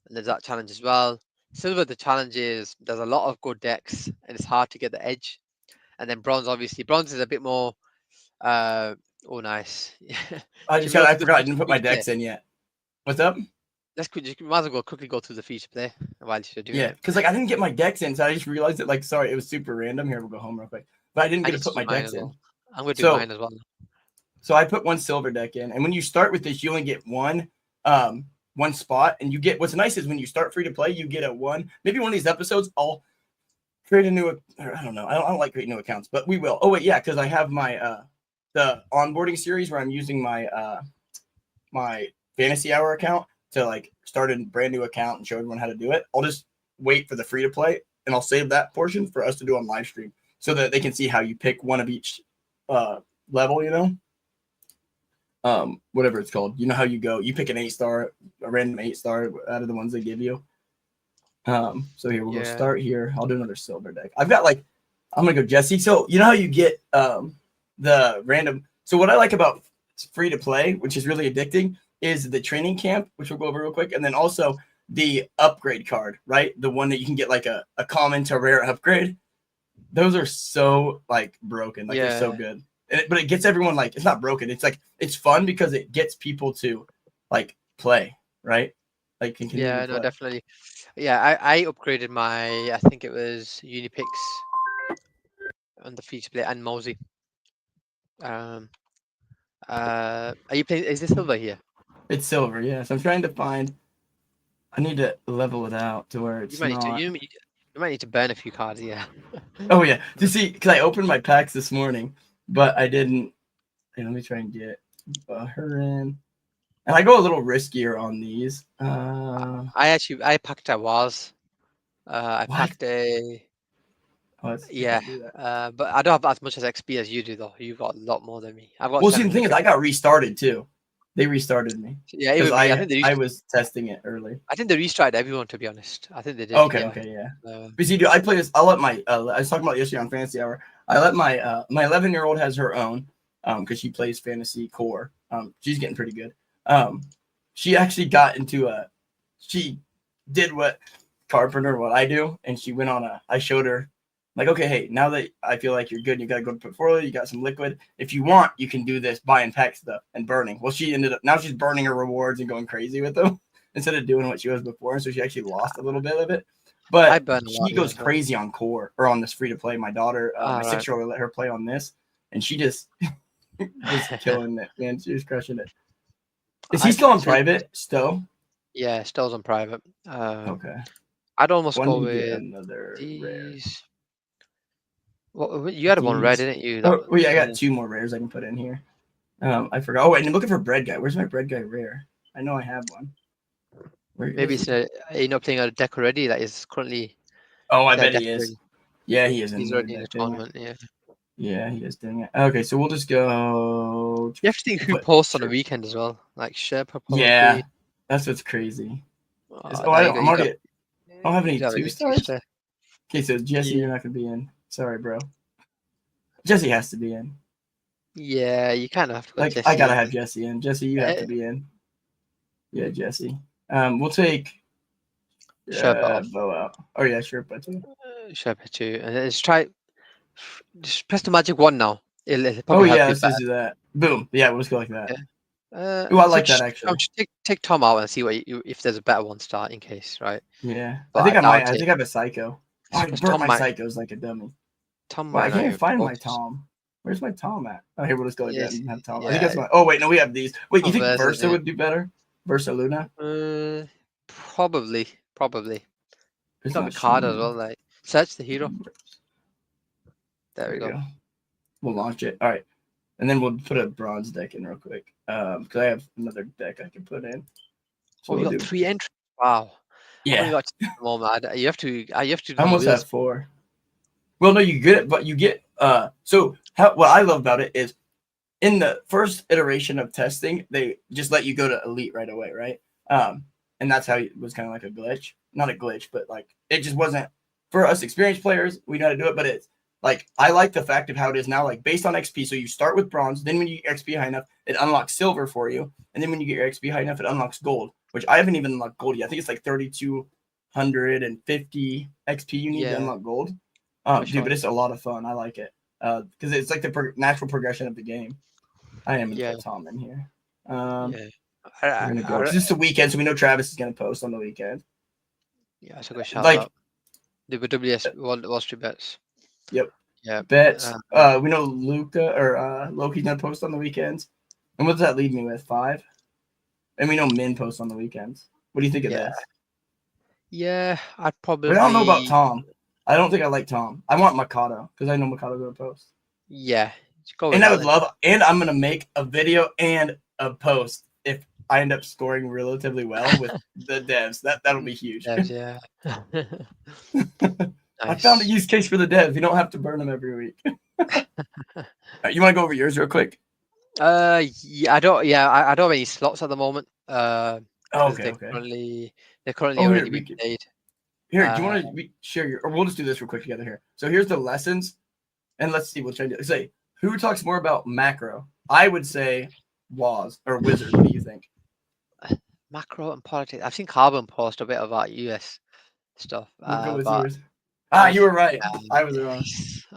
And there's that challenge as well. Silver, the challenge is there's a lot of good decks, and it's hard to get the edge. And then bronze, obviously, bronze is a bit more. Oh, nice. Should we go I through the forgot I didn't put my feature play? decks in yet. What's up? Let's might as well quickly go through the feature play while you're doing Yeah, it. because like I didn't get my decks in, so I just realized it. Like, sorry, it was super random. Here, we'll go home real quick. But I didn't I get need to to put do my mine decks as well. in. I'm gonna do So mine as well. So I put one silver deck in, and when you start with this, you only get one spot, and you get what's nice is when you start free to play, you get a one. Maybe one of these episodes, I'll create a new. I don't know. I don't like creating new accounts, but we will. Oh wait, yeah, because I have my the onboarding series where I'm using my my fantasy hour account to like start a brand new account and show everyone how to do it. I'll just wait for the free to play, and I'll save that portion for us to do on live stream so that they can see how you pick one of each level. You know. Whatever it's called. You know how you go, you pick an 8-star, a random 8-star out of the ones they give you. So here we'll go start here. I'll do another silver deck. I've got like, I'm gonna go Jesse. So you know how you get the random. So what I like about free to play, which is really addicting, is the training camp, which we'll go over real quick, and then also the upgrade card, right? The one that you can get like a common to rare upgrade. Those are so like broken, like they're so good. But it gets everyone like, it's not broken. It's like, it's fun because it gets people to like play, right? Like continue to play. No, definitely. Yeah, I upgraded my, I think it was Unipix on the feature play and Mosey. Are you playing? Is this silver here? It's silver, yeah. So I'm trying to find. I need to level it out to where it's You might not. need to. You might need to burn a few cards, yeah. Oh yeah, to see, because I opened my packs this morning, but I didn't. Hey, let me try and get her in. And I go a little riskier on these. I packed a Waz. I What? packed a. Yeah, but I don't have as much as XP as you do, though. You've got a lot more than me. I've got. Well, see, the thing is, I got restarted too. They restarted me. Yeah, even me. I think I was testing it early. I think they restarted everyone, to be honest. I think they did. Okay, yeah. But see, dude, I play this. I let my. I was talking about yesterday on Fantasy Hour. I let my my 11-year-old has her own because she plays fantasy core. She's getting pretty good. She actually got into a. She did what I do, and she went on a. I showed her. Like, okay, hey, now that I feel like you're good, you got to go to portfolio, you got some liquid. If you want, you can do this buying pack stuff and burning. Well, she ended up, now she's burning her rewards and going crazy with them instead of doing what she was before. And so she actually lost a little bit of it. But she goes crazy on core or on this free to play. My daughter, my 6-year-old, let her play on this, and she just was killing it, man. She was crushing it. Is he still on private, Stowe? Yeah, Stowe's on private. Okay. I'd almost go with with another these. rare. You had one red, These- didn't you? Oh, yeah, I got yeah. 2 more rares I can put in here. I forgot. Oh, wait, and I'm looking for bread guy. Where's my bread guy rare? I know I have one. Where Maybe is it's he? you're not playing on a deck already. That is currently. Oh, I that bet deck he is. already. Yeah, he is in He's the already in the deck, dang it. tournament. Yeah. Yeah, he is doing it. Okay, so we'll just go. You have to think who But- posts on the sure. weekend as well. Like Sherpa probably. Yeah, that's what's crazy. Oh, I you don't, got- I'm you already. got- I don't have any you got 2-stars. two-star. Okay, so Jesse, Yeah. you're not gonna be in. Sorry, bro. Jesse has to be in. Yeah, you kind of have to go Like, Jesse. I gotta have Jesse in. Jesse, you have Eh. to be in. Yeah, Jesse. We'll take Sherpa off. Bo out. Oh yeah, sure, but too. Sherpa 2. And then just press the magic one now. It'll Oh probably help yeah, you let's just do that. Boom. Yeah, we'll just go like that. better. Ooh, I like just- that actually. just take Tom out and see if there's a better one start in case, right? Yeah, But I think I doubt might. I it. think I have a psycho. Oh, I Because burnt Tom my might- psychos like a dummy. Tom Well, I might can't not even find my focus. Tom. Where's my Tom at? Oh, here we'll just go like Yes, that and have Tom. I yeah. think that's my. Oh wait, no, we have these. Wait, you Oh, think there's Versa it. would do better? Versa Luna? Probably. It's Got not the card as showing. well. Like search the hero. There we There go. We'll launch it. All right, and then we'll put a bronze deck in real quick. Because I have another deck I can put in. So Oh, you we'll got do. 3 entries. Wow. I've only Yeah, got 2 at the moment. You have to. You have to. I do almost wheels. have 4. Well, no, you get it, but you get So what I love about it is, in the first iteration of testing, they just let you go to elite right away, right? And that's how it was kind of like a glitch, not a glitch, but like it just wasn't for us experienced players. We know how to do it, but it's like I like the fact of how it is now, like based on XP. So you start with bronze, then when you get XP high enough, it unlocks silver for you, and then when you get your XP high enough, it unlocks gold, which I haven't even unlocked gold yet. I think it's like 3,250 XP you need to Yeah. unlock gold. For Dude, sure. but it's a lot of fun. I like it because it's like the natural progression of the game. I am gonna Yeah. put Tom in here. Yeah. We're gonna go. 'Cause it's the weekend, so we know Travis is gonna post on the weekend. Yeah, that's a good shout Like- out. The WS Wall Street Bets. Yep. Yeah. Bets. We know Luca or Loki's gonna post on the weekends. And what does that leave me with? 5? And we know Min posts on the weekends. What do you think of Yeah. this? Yeah, I'd probably. But I don't know about Tom. I don't think I like Tom. I want Mikado because I know Mikado's gonna post. Yeah. Go with And I that would then. love, and I'm gonna make a video and a post if I end up scoring relatively well with the devs. That'll be huge. Devs, yeah. I found a Nice. use case for the devs. You don't have to burn them every week. You want to go over yours real quick? Yeah, I don't. Yeah, I don't have any slots at the moment. Oh, 'Cause okay, they're okay. currently Oh, here, already we being can- played. Here, do you want to share your, or we'll just do this real quick together here. So here's the lessons, and let's see. We'll try to say who talks more about macro. I would say Waz or Wizard. What do you think? Macro and politics. I've seen Carbon post a bit about US stuff. We'll go with but yours. You were right. I was wrong.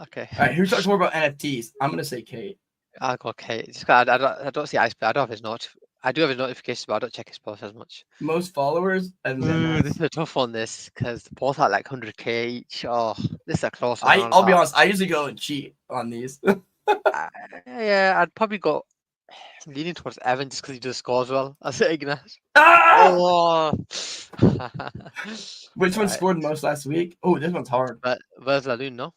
Okay. All right, who talks more about NFTs? I'm gonna say Kate. I'll go okay. Just 'cause I don't see Iceberg. I don't have his I do have his notifications, but I don't check his post as much. Most followers, and then This is a tough one. This because both are like 100k each. Oh, this is a close one. I'll be honest. I usually go and cheat on these. Yeah, I'd probably go leaning towards Evan just because he does scores well. I say Ignace. Ah! Oh. Which one Right. scored most last week? Oh, this one's hard. But where's Laloon? No,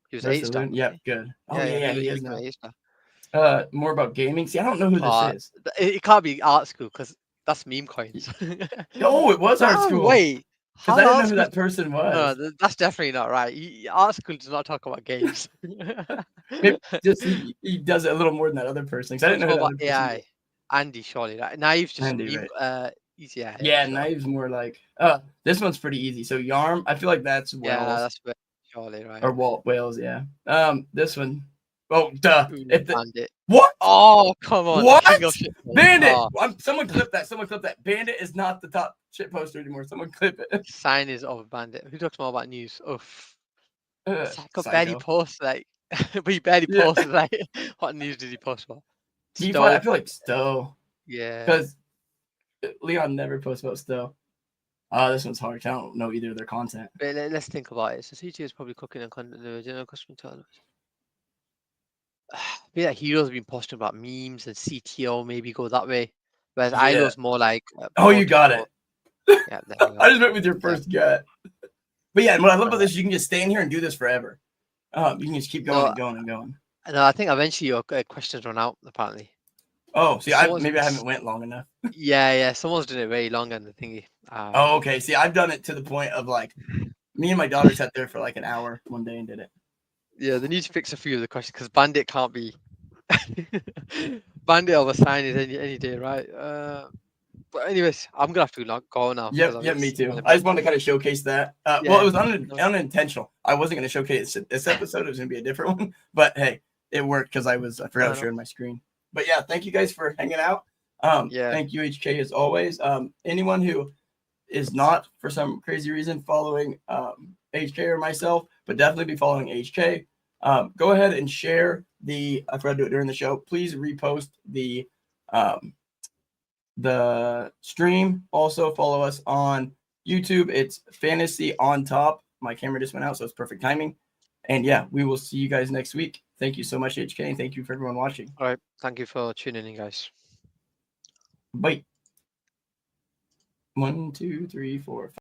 he was 8-star. Versalune? Yeah, good. Oh yeah, he is now. 8-star. More about gaming. See, I don't know who Oh, this is. It can't be art school because that's meme coins. No, it was art No school. Wait, Because I didn't know art who school- that person No, was. that's definitely not right. Art school does not talk about games. Maybe just he does it a little more than that other person. 'Cause I didn't know who Talk that about other person AI. Andy, surely. Right? Naive's just Andy, meme. Easy. Yeah, sure. Knives more like. This one's pretty easy. So Yarm, I feel like that's Wells Yeah, that's where- surely right. or Walt Wales. Yeah. This one. Oh, duh. Ooh, If the, Bandit. what? Oh, come on. What? King of shit posts. Bandit! Oh, Someone clip that. Someone clip that. Bandit is not the top shit poster anymore. Someone clip it. sign is of Bandit. Who talks more about news? Oof. Psycho Psycho. barely posts like, but he barely Yeah. posts like, what news did he post about? I Stowe. feel like Stowe. Yeah. Because Leon never posts about Stowe. This one's hard. 'Cause I don't know either of their content. But let's think about it. So CT is probably cooking and content the general customer tournament. Be that Heroes have been posting about memes and CTO maybe go that way. Whereas Yeah. ILO's more like Oh, you got it. Yeah, there you I go. just went with your first gut. But yeah, and what I love about this, you can just stay in here and do this forever. You can just keep No, going and going and going. No, I think eventually your questions run out. Apparently. Oh, see, Someone's maybe I been haven't went long enough. Yeah. Someone's doing it very long on the thingy. Oh, okay. See, I've done it to the point of like, me and my daughter sat there for like an hour one day and did it. Yeah, they need to fix a few of the questions because Bandit can't be. Bandit of a sign is any day, right? But anyways, I'm gonna have to go now. Yep, me too. I just wanted to kind of showcase that. Well, it was unintentional. I wasn't going to showcase this episode. It was going to be a different one. But hey, it worked because I forgot to share my screen. But yeah, thank you guys for hanging out. Thank you, HK, as always. Anyone who is not, for some crazy reason, following HK or myself, but definitely be following HK, go ahead and share I forgot to do it during the show. Please repost the stream. Also follow us on YouTube. It's Fantasy on Top. My camera just went out, so it's perfect timing. And yeah, we will see you guys next week. Thank you so much, HK, and thank you for everyone watching. All right, thank you for tuning in, guys. Bye. 1, 2, 3, 4, 5.